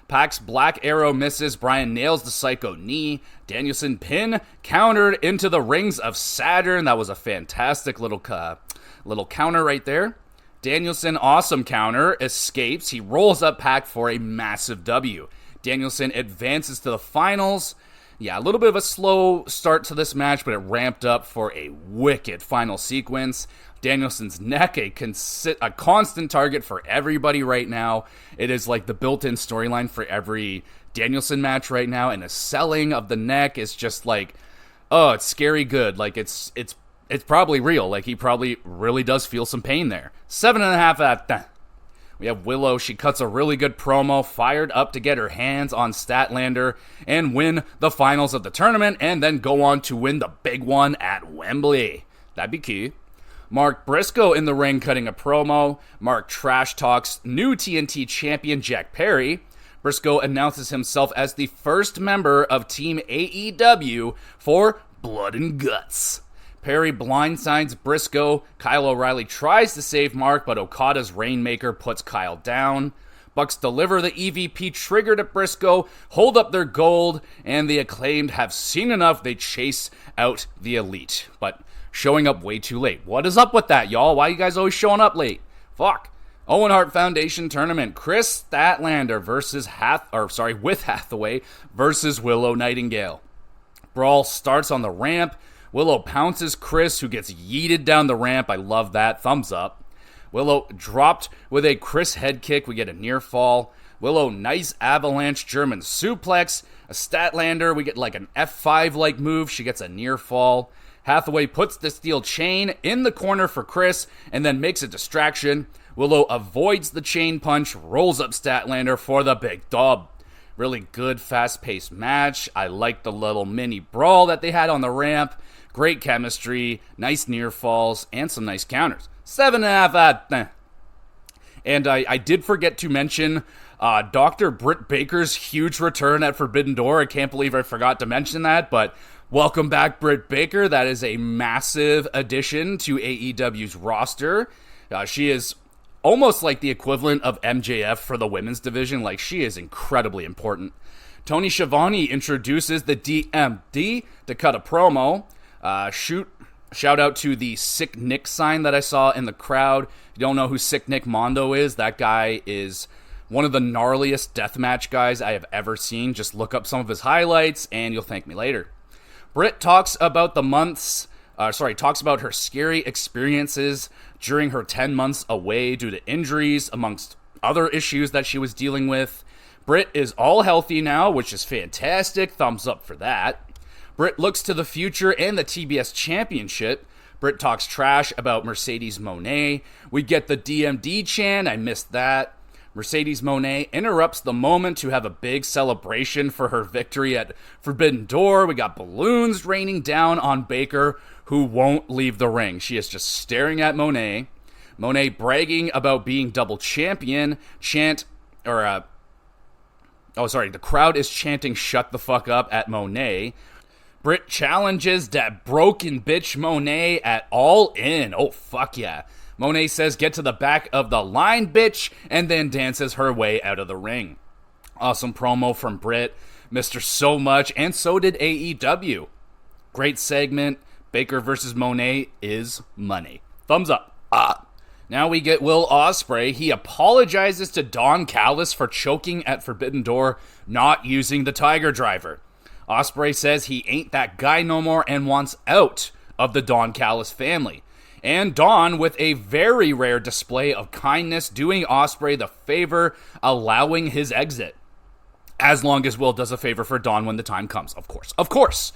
Pac's black arrow misses. Bryan nails the psycho knee. Danielson pin countered into the rings of Saturn. That was a fantastic little counter right there. Danielson, awesome counter, escapes. He rolls up Pac for a massive W. Danielson advances to the finals. Yeah, a little bit of a slow start to this match, but it ramped up for a wicked final sequence. Danielson's neck, a constant target for everybody right now. It is like the built-in storyline for every Danielson match right now, and the selling of the neck is just like, oh, it's scary good. Like, it's probably real. Like, he probably really does feel some pain there. 7.5 out of 10. We have Willow. She cuts a really good promo, fired up to get her hands on Statlander and win the finals of the tournament, and then go on to win the big one at Wembley. That'd be key. Mark Briscoe in the ring cutting a promo. Mark trash talks new TNT champion Jack Perry. Briscoe announces himself as the first member of Team AEW for Blood and Guts. Perry blindsides Briscoe. Kyle O'Reilly tries to save Mark, but Okada's Rainmaker puts Kyle down. Bucks deliver the EVP trigger to Briscoe, hold up their gold, and the Acclaimed have seen enough. They chase out the Elite, but showing up way too late. What is up with that, y'all? Why are you guys always showing up late? Fuck. Owen Hart Foundation Tournament. Chris Statlander with Hathaway versus Willow Nightingale. Brawl starts on the ramp. Willow pounces Chris, who gets yeeted down the ramp. I love that. Thumbs up. Willow dropped with a Chris head kick. We get a near fall. Willow, nice avalanche German suplex. A Statlander, we get like an F5-like move. She gets a near fall. Hathaway puts the steel chain in the corner for Chris and then makes a distraction. Willow avoids the chain punch, rolls up Statlander for the big dub. Really good, fast-paced match. I like the little mini brawl that they had on the ramp. Great chemistry, nice near falls, and some nice counters. 7.5 out of 10. And I did forget to mention Dr. Britt Baker's huge return at Forbidden Door. I can't believe I forgot to mention that, but Welcome back, Britt Baker. That is a massive addition to AEW's roster. She is almost like the equivalent of MJF for the women's division. Like, she is incredibly important. Tony Schiavone introduces the DMD to cut a promo. Shout out to the Sick Nick sign that I saw in the crowd. If you don't know who Sick Nick Mondo is, that guy is one of the gnarliest deathmatch guys I have ever seen. Just look up some of his highlights and you'll thank me later. Britt talks about talks about her scary experiences during her 10 months away due to injuries, amongst other issues that she was dealing with. Britt is all healthy now, which is fantastic. Thumbs up for that. Britt looks to the future and the TBS Championship. Britt talks trash about Mercedes Moné. We get the DMD chant. I missed that. Mercedes Moné interrupts the moment to have a big celebration for her victory at Forbidden Door. We got balloons raining down on Baker, who won't leave the ring. She is just staring at Moné. Moné bragging about being double champion. The crowd is chanting "shut the fuck up" at Moné. Britt challenges that broken bitch Moné at All In. Oh, fuck yeah. Moné says, "Get to the back of the line, bitch," and then dances her way out of the ring. Awesome promo from Britt. Mr. So Much, and so did AEW. Great segment. Baker versus Moné is money. Thumbs up. Now we get Will Ospreay. He apologizes to Don Callis for choking at Forbidden Door, not using the Tiger Driver. Ospreay says he ain't that guy no more and wants out of the Don Callis family. And Don, with a very rare display of kindness, doing Ospreay the favor, allowing his exit. As long as Will does a favor for Don when the time comes, of course. Of course.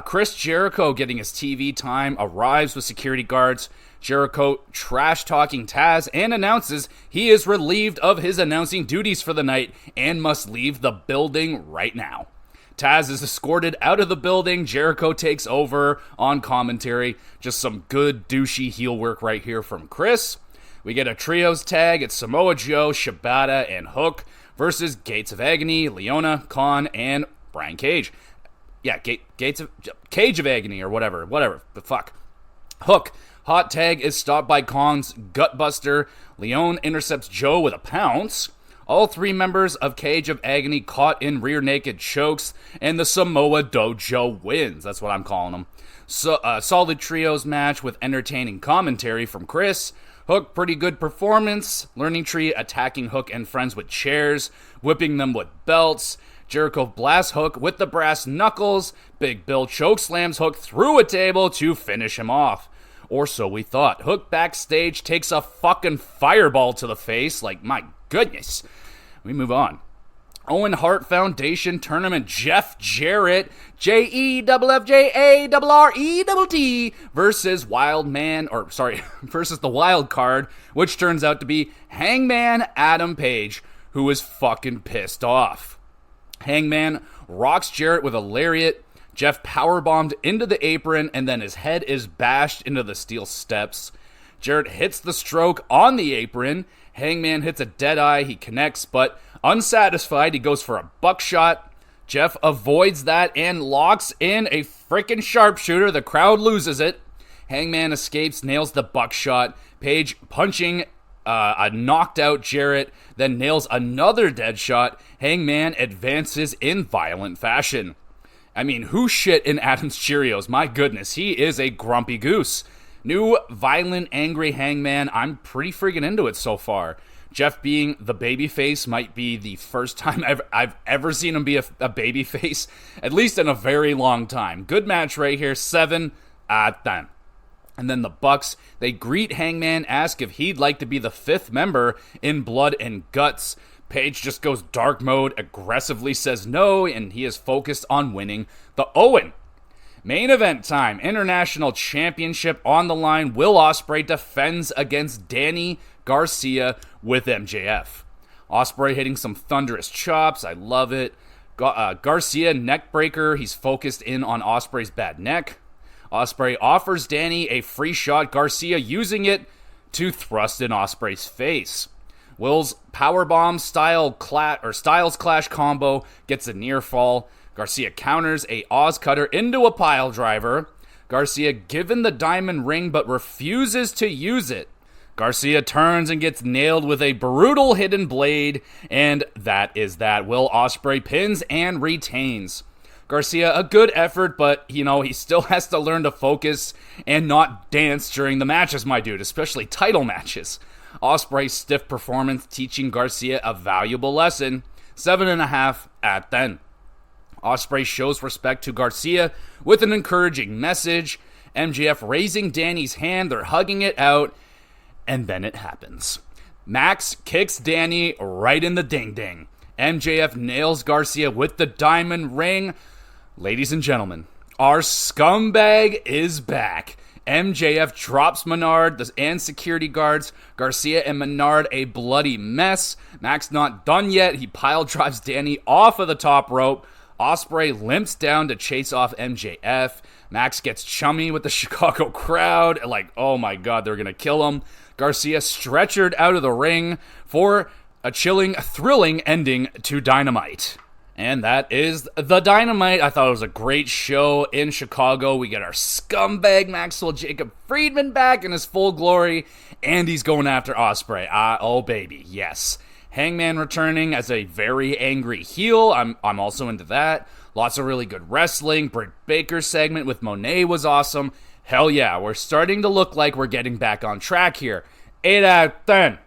Chris Jericho, getting his TV time, arrives with security guards. Jericho trash-talking Taz and announces he is relieved of his announcing duties for the night and must leave the building right now. Taz is escorted out of the building. Jericho takes over on commentary. Just some good douchey heel work right here from Chris. We get a trios tag. It's Samoa Joe, Shibata, and Hook versus Gates of Agony, Leona, Khan, and Brian Cage. Yeah, Cage of Agony or whatever. But fuck. Hook. Hot tag is stopped by Khan's Gutbuster. Leon intercepts Joe with a pounce. All three members of Cage of Agony caught in rear naked chokes, and the Samoa Dojo wins. That's what I'm calling them. So, solid trios match with entertaining commentary from Chris. Hook, pretty good performance. Learning Tree attacking Hook and friends with chairs, whipping them with belts. Jericho blasts Hook with the brass knuckles. Big Bill chokeslams Hook through a table to finish him off. Or so we thought. Hook backstage takes a fucking fireball to the face. Like, my goodness. We move on. Owen Hart Foundation Tournament, Jeff Jarrett, JEFFJARRETT versus versus the Wild Card, which turns out to be Hangman Adam Page, who is fucking pissed off. Hangman rocks Jarrett with a lariat. Jeff powerbombed into the apron, and then his head is bashed into the steel steps. Jarrett hits the stroke on the apron. Hangman hits a dead eye. He connects, but unsatisfied, he goes for a buckshot. Jeff avoids that and locks in a freaking sharpshooter. The crowd loses it. Hangman escapes, nails the buckshot. Page punching a knocked out Jarrett, then nails another dead shot. Hangman advances in violent fashion. I mean, who shit in Adam's Cheerios? My goodness, he is a grumpy goose. New violent, angry Hangman. I'm pretty freaking into it so far. Jeff being the babyface might be the first time I've ever seen him be a babyface, at least in a very long time. Good match right here, 7 out of 10. And then the Bucks, they greet Hangman, ask if he'd like to be the 5th member in Blood and Guts. Page just goes dark mode, aggressively says no, and he is focused on winning the Owen. Main event time, International Championship on the line. Will Ospreay defends against Danny Garcia with MJF. Ospreay hitting some thunderous chops, I love it. Garcia neck breaker, he's focused in on Ospreay's bad neck. Ospreay offers Danny a free shot, Garcia using it to thrust in Ospreay's face. Will's powerbomb Styles Clash combo gets a near fall. Garcia counters a Oz cutter into a pile driver. Garcia given the diamond ring but refuses to use it. Garcia turns and gets nailed with a brutal hidden blade, and that is that. Will Ospreay pins and retains. Garcia, a good effort, but, he still has to learn to focus and not dance during the matches, my dude, especially title matches. Ospreay's stiff performance teaching Garcia a valuable lesson. 7.5 at 10. Ospreay shows respect to Garcia with an encouraging message. MJF raising Danny's hand, they're hugging it out, and then it happens. Max kicks Danny right in the ding-ding. MJF nails Garcia with the diamond ring. Ladies and gentlemen, our scumbag is back. MJF drops Menard and security guards. Garcia and Menard a bloody mess. Max not done yet. He pile drives Danny off of the top rope. Ospreay limps down to chase off MJF. Max gets chummy with the Chicago crowd. Oh my god, they're going to kill him. Garcia stretchered out of the ring for a chilling, thrilling ending to Dynamite. And that is the Dynamite. I thought it was a great show in Chicago. We get our scumbag Maxwell Jacob Friedman back in his full glory, and he's going after Ospreay. Oh baby, yes. Hangman returning as a very angry heel. I'm also into that. Lots of really good wrestling. Britt Baker's segment with Monet was awesome. Hell yeah, we're starting to look like we're getting back on track here. 8 out of 10.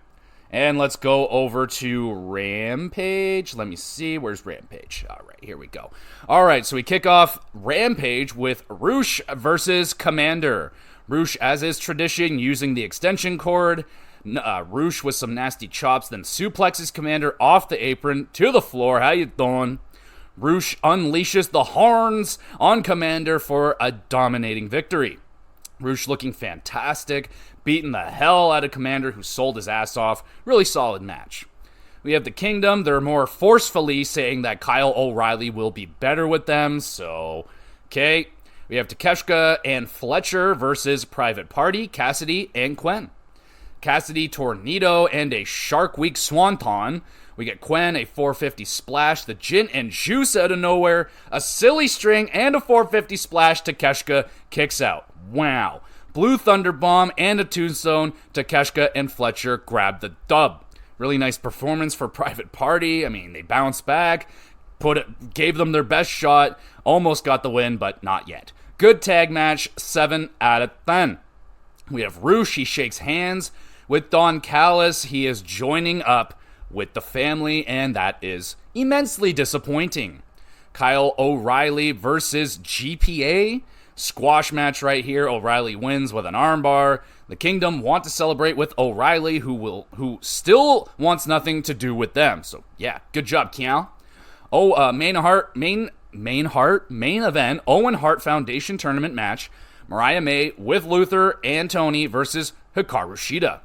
And let's go over to Rampage. Let me see. Where's Rampage? All right, here we go. All right, so we kick off Rampage with Roosh versus Commander. Roosh, as is tradition, using the extension cord. Roosh with some nasty chops, then suplexes Commander off the apron to the floor. How you doing? Roosh unleashes the horns on Commander for a dominating victory. Roosh looking fantastic, beating the hell out of Commander, who sold his ass off. Really solid match. We have the Kingdom. They're more forcefully saying that Kyle O'Reilly will be better with them. So, okay. We have Takeshita and Fletcher versus Private Party, Cassidy and Quen. Cassidy, Tornado, and a Shark Week Swanton. We get Quen, a 450 splash, the Gin and Juice out of nowhere, a silly string, and a 450 splash. Takeshita kicks out. Wow. Blue Thunder Bomb and a Tombstone. Takeshita and Fletcher grab the dub. Really nice performance for Private Party. I mean, they bounced back, gave them their best shot, almost got the win, but not yet. Good tag match, 7 out of 10. We have Roosh. He shakes hands with Don Callis. He is joining up with the family, and that is immensely disappointing. Kyle O'Reilly versus GPA. Squash match right here. O'Reilly wins with an armbar. The Kingdom want to celebrate with O'Reilly, who still wants nothing to do with them. So yeah, good job, Kiao. Main event. Owen Hart Foundation tournament match. Mariah May with Luther and Tony versus Hikaru Shida.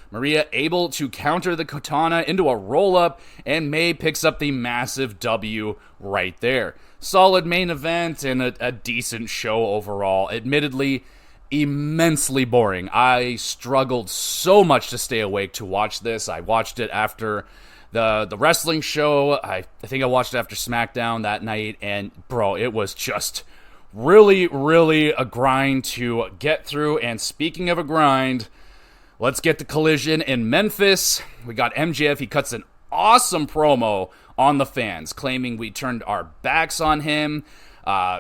Maria able to counter the katana into a roll-up, and May picks up the massive W right there. Solid main event and a decent show overall. Admittedly, immensely boring. I struggled so much to stay awake to watch this. I watched it after the wrestling show. I think I watched it after SmackDown that night, and bro, it was just really, really a grind to get through. And speaking of a grind, let's get to Collision in Memphis. We got MJF. He cuts an awesome promo on the fans, claiming we turned our backs on him,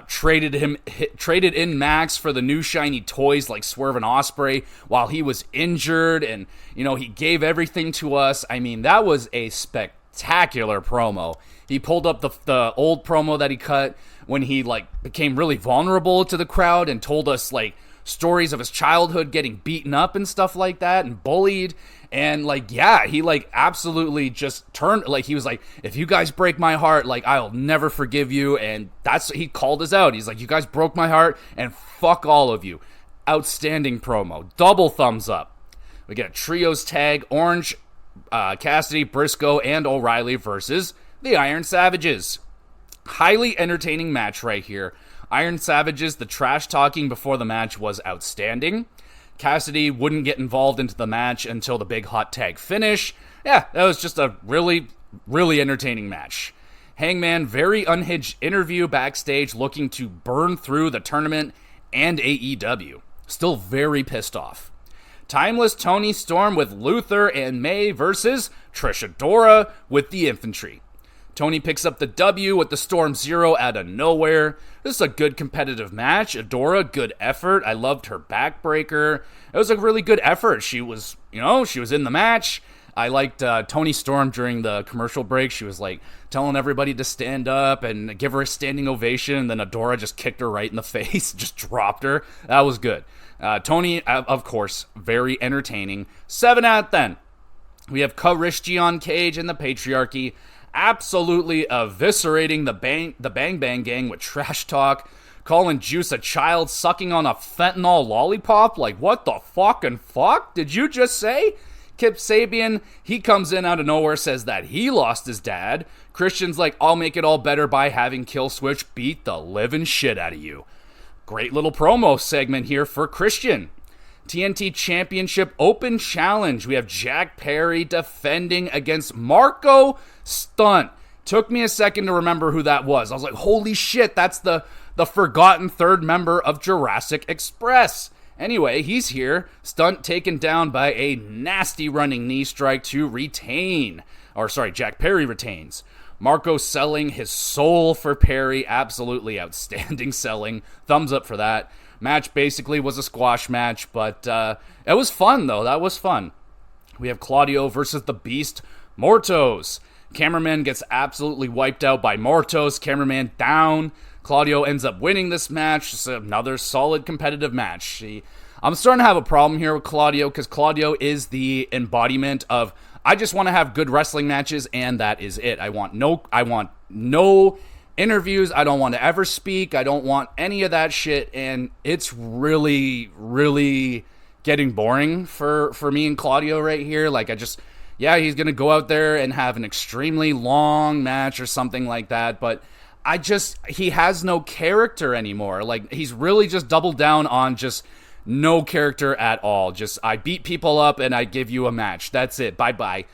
traded in Max for the new shiny toys like Swerve and Ospreay while he was injured, and he gave everything to us. I mean, that was a spectacular promo. He pulled up the old promo that he cut when he became really vulnerable to the crowd and told us stories of his childhood getting beaten up and stuff like that and bullied. And he absolutely just turned, he was like, if you guys break my heart, I'll never forgive you. And he called us out. He's like, you guys broke my heart and fuck all of you. Outstanding promo. Double thumbs up. We get a trios tag. Orange, Cassidy, Briscoe, and O'Reilly versus the Iron Savages. Highly entertaining match right here. Iron Savages, the trash talking before the match was outstanding. Cassidy wouldn't get involved into the match until the big hot tag finish. Yeah, that was just a really, really entertaining match. Hangman, very unhinged interview backstage, looking to burn through the tournament and AEW. Still very pissed off. Timeless Tony Storm with Luther and May versus Trish Adora with the Infantry. Tony picks up the W with the Storm Zero out of nowhere. This is a good competitive match. Adora, good effort. I loved her backbreaker. It was a really good effort. She was in the match. I liked Tony Storm during the commercial break. She was like telling everybody to stand up and give her a standing ovation. And then Adora just kicked her right in the face, just dropped her. That was good. Tony, of course, very entertaining. 7 out of 10. We have Karishjian Cage and the Patriarchy absolutely eviscerating the Bang Bang Gang with trash talk, calling Juice a child sucking on a fentanyl lollipop. Like, what the fucking fuck did you just say? Kip Sabian, he comes in out of nowhere, says that he lost his dad. Christian's like, I'll make it all better by having Killswitch beat the living shit out of you. Great little promo segment here for Christian. TNT Championship Open Challenge. We have Jack Perry defending against Marco Stunt. Took me a second to remember who that was. I was like, holy shit, that's the forgotten third member of Jurassic Express. Anyway, he's here. Stunt taken down by a nasty running knee strike to retain. Jack Perry retains. Marco selling his soul for Perry. Absolutely outstanding selling. Thumbs up for that. Match basically was a squash match, but it was fun, though. That was fun. We have Claudio versus the Beast, Mortos. Cameraman gets absolutely wiped out by Mortos. Cameraman down. Claudio ends up winning this match. Just another solid competitive match. I'm starting to have a problem here with Claudio because Claudio is the embodiment of, I just want to have good wrestling matches and that is it. I want no interviews. I don't want to ever speak. I don't want any of that shit, and it's really, really getting boring for me and Claudio right here. Like, he's going to go out there and have an extremely long match or something like that, but he has no character anymore. Like, he's really just doubled down on just no character at all. Just, I beat people up and I give you a match. That's it. Bye-bye.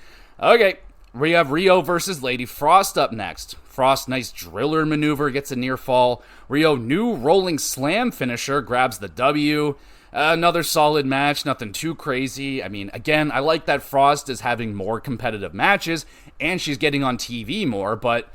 Okay, we have Rio versus Lady Frost up next. Frost, nice driller maneuver, gets a near fall. Rio, new rolling slam finisher, grabs the W. Another solid match, nothing too crazy. I mean, again, I like that Frost is having more competitive matches and she's getting on TV more, but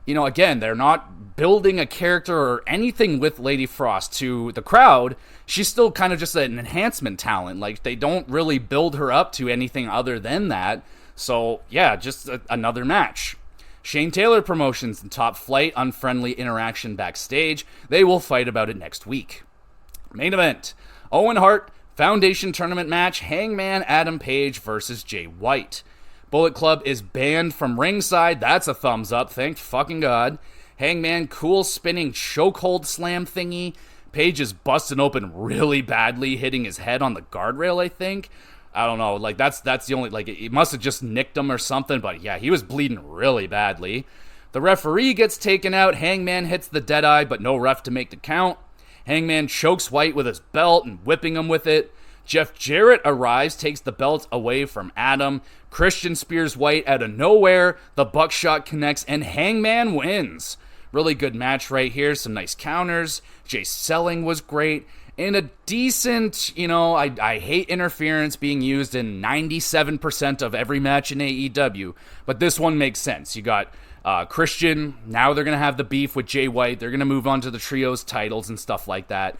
again, they're not building a character or anything with Lady Frost to the crowd. She's still kind of just an enhancement talent. Like, they don't really build her up to anything other than that. So, yeah, just another match. Shane Taylor Promotions and Top Flight, unfriendly interaction backstage. They will fight about it next week. Main event, Owen Hart Foundation Tournament match, Hangman Adam Page versus Jay White. Bullet Club is banned from ringside. That's a thumbs up, thank fucking God. Hangman, cool spinning chokehold slam thingy. Page is busting open really badly, hitting his head on the guardrail, I think. I don't know, like, that's the only, like, it must have just nicked him or something, but yeah, he was bleeding really badly. The referee gets taken out. Hangman hits the Deadeye, but no ref to make the count. Hangman chokes White with his belt and whipping him with it. Jeff Jarrett arrives, takes the belt away from Adam. Christian spears White out of nowhere. The buckshot connects, and Hangman wins. Really good match right here. Some nice counters. Jay's selling was great. And a decent, I hate interference being used in 97% of every match in AEW. But this one makes sense. You got Christian. Now they're going to have the beef with Jay White. They're going to move on to the trios titles and stuff like that.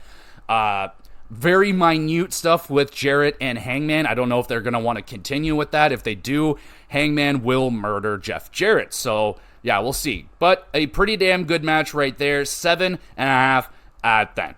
Very minute stuff with Jarrett and Hangman. I don't know if they're going to want to continue with that. If they do, Hangman will murder Jeff Jarrett. So, yeah, we'll see. But a pretty damn good match right there. 7.5 out of 10.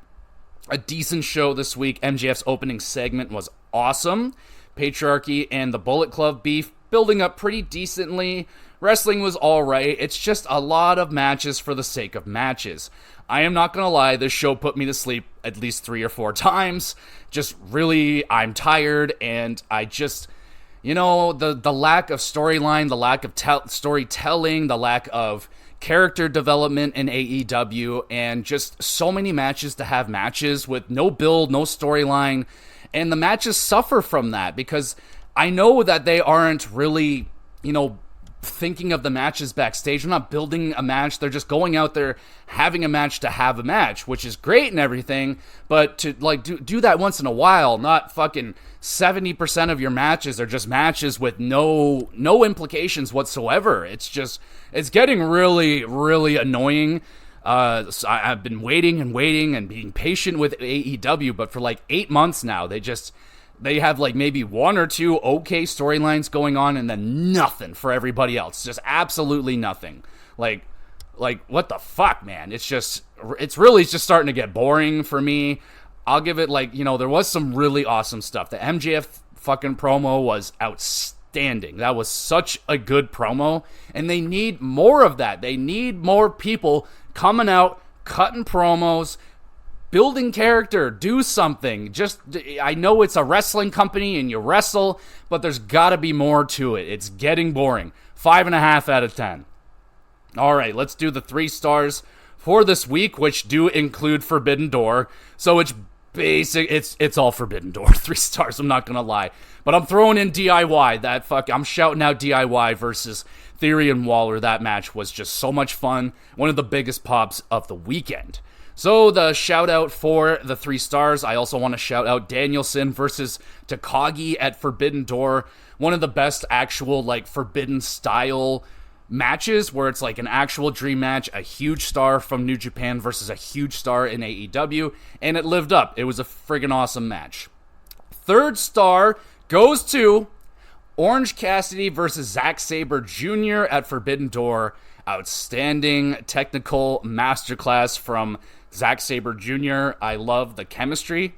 A decent show this week. MJF's opening segment was awesome. Patriarchy and the Bullet Club beef building up pretty decently. Wrestling was alright. It's just a lot of matches for the sake of matches. I am not going to lie, this show put me to sleep at least 3 or 4 times. Just really, I'm tired, and I just, the lack of storyline, the lack of storytelling, the lack of character development in AEW, and just so many matches to have matches with no build, no storyline, and the matches suffer from that because I know that they aren't really, thinking of the matches backstage. They're not building a match. They're just going out there having a match to have a match, which is great and everything, but to like do that once in a while, not fucking 70% of your matches are just matches with no implications whatsoever. It's getting really, really annoying. So I've been waiting and being patient with AEW, but for like 8 months now, they have like maybe one or two okay storylines going on and then nothing for everybody else. Just absolutely nothing. Like what the fuck, man? It's really just starting to get boring for me. I'll give it like, there was some really awesome stuff. The MJF fucking promo was outstanding. That was such a good promo, and they need more of that. They need more people coming out, cutting promos, building character, do something. I know it's a wrestling company and you wrestle, but there's got to be more to it. It's getting boring. 5.5 out of 10. All right, let's do the 3 stars for this week, which do include Forbidden Door. So it's basic. It's all Forbidden Door. 3 stars. I'm not gonna lie, but I'm throwing in DIY. I'm shouting out DIY versus Theory and Waller. That match was just so much fun. One of the biggest pops of the weekend. So the shout out for the 3 stars, I also want to shout out Danielson versus Takagi at Forbidden Door. One of the best actual like Forbidden style matches where it's like an actual dream match, a huge star from New Japan versus a huge star in AEW, and it lived up. It was a friggin' awesome match. 3rd star goes to Orange Cassidy versus Zack Sabre Jr. at Forbidden Door. Outstanding technical masterclass from Zack Sabre Jr. I love the chemistry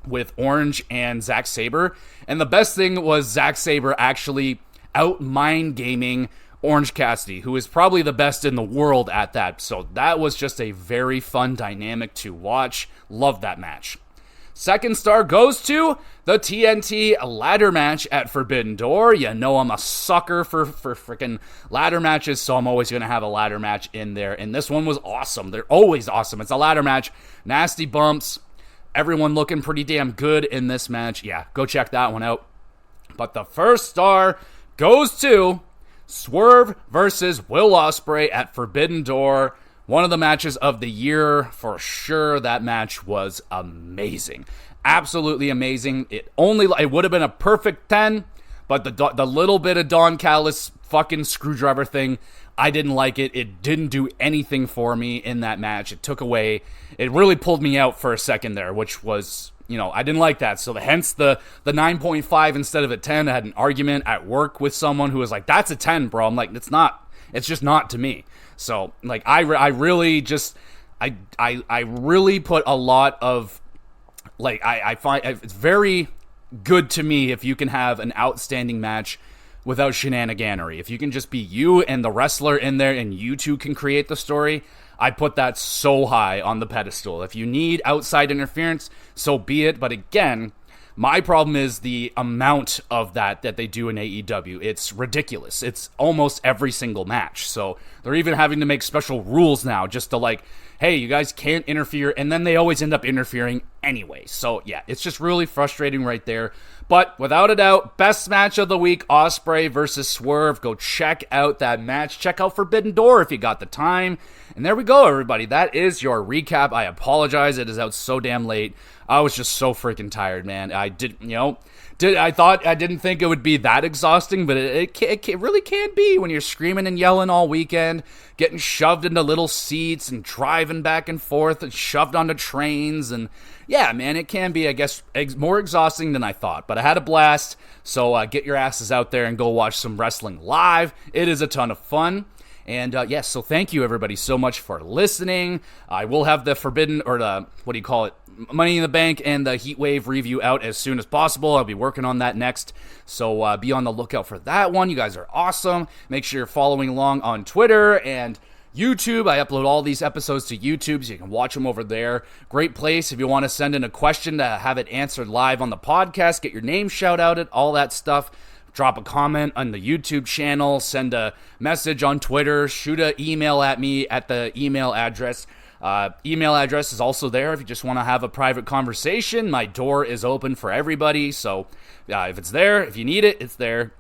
with Orange and Zack Sabre. And the best thing was Zack Sabre actually out-mind gaming Orange Cassidy, who is probably the best in the world at that. So that was just a very fun dynamic to watch. Love that match. 2nd star goes to the TNT ladder match at Forbidden Door. You know I'm a sucker for freaking ladder matches, so I'm always going to have a ladder match in there. And this one was awesome. They're always awesome. It's a ladder match. Nasty bumps. Everyone looking pretty damn good in this match. Yeah, go check that one out. But the 1st star goes to Swerve versus Will Ospreay at Forbidden Door. One of the matches of the year for sure. That match was amazing. Absolutely amazing. It would have been a perfect 10, but the little bit of Don Callis fucking screwdriver thing, I didn't like it. It didn't do anything for me in that match. It really pulled me out for a second there, which was, I didn't like that. So hence the 9.5 instead of a 10. I had an argument at work with someone who was like, that's a 10, bro. I'm like, it's not. It's just not to me. So, like, I really put a lot of, like, I find it's very good to me if you can have an outstanding match without shenaniganery. If you can just be you and the wrestler in there and you two can create the story, I put that so high on the pedestal. If you need outside interference, so be it. But again, my problem is the amount of that they do in AEW. It's ridiculous. It's almost every single match. So they're even having to make special rules now just to like, hey, you guys can't interfere. And then they always end up interfering anyway. So yeah, it's just really frustrating right there. But without a doubt, best match of the week, Ospreay versus Swerve. Go check out that match. Check out Forbidden Door if you got the time. And there we go, everybody. That is your recap. I apologize. It is out so damn late. I was just so freaking tired, man. I didn't think it would be that exhausting, but it really can be when you're screaming and yelling all weekend, getting shoved into little seats and driving back and forth and shoved onto trains. And yeah, man, it can be, I guess, more exhausting than I thought. But I had a blast, so get your asses out there and go watch some wrestling live. It is a ton of fun. And yes, so thank you everybody so much for listening. I will have the Money in the Bank and the Heatwave review out as soon as possible. I'll be working on that next, so be on the lookout for that one. You guys are awesome. Make sure you're following along on Twitter and YouTube. I upload all these episodes to YouTube, so you can watch them over there. Great place if you want to send in a question to have it answered live on the podcast, get your name shout outed, all that stuff. Drop a comment on the YouTube channel, send a message on Twitter, shoot an email at me at the email address. Email address is also there if you just want to have a private conversation. My door is open for everybody, so if it's there, if you need it, it's there.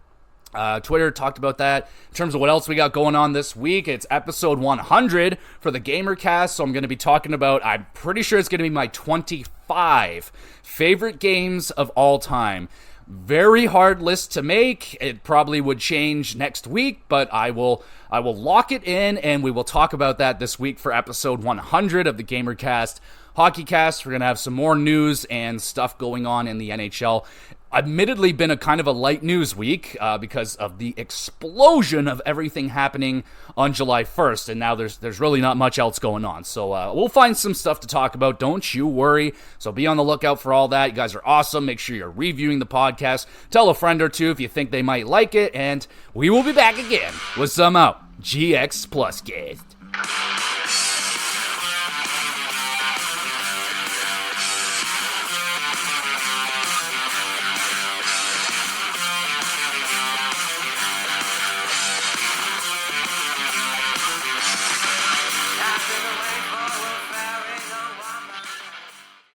Twitter talked about that. In terms of what else we got going on this week, it's episode 100 for the GamerCast, so I'm going to be talking about, I'm pretty sure it's going to be my 25 favorite games of all time. Very hard list to make. It probably would change next week, but I will lock it in, and we will talk about that this week for episode 100 of the GamerCast HockeyCast. We're going to have some more news and stuff going on in the NHL. Admittedly been a kind of a light news week because of the explosion of everything happening on July 1st, and now there's really not much else going on. So we'll find some stuff to talk about, don't you worry. So be on the lookout for all that. You guys are awesome. Make sure you're reviewing the podcast. Tell a friend or two if you think they might like it, and we will be back again with some GX Plus Cast.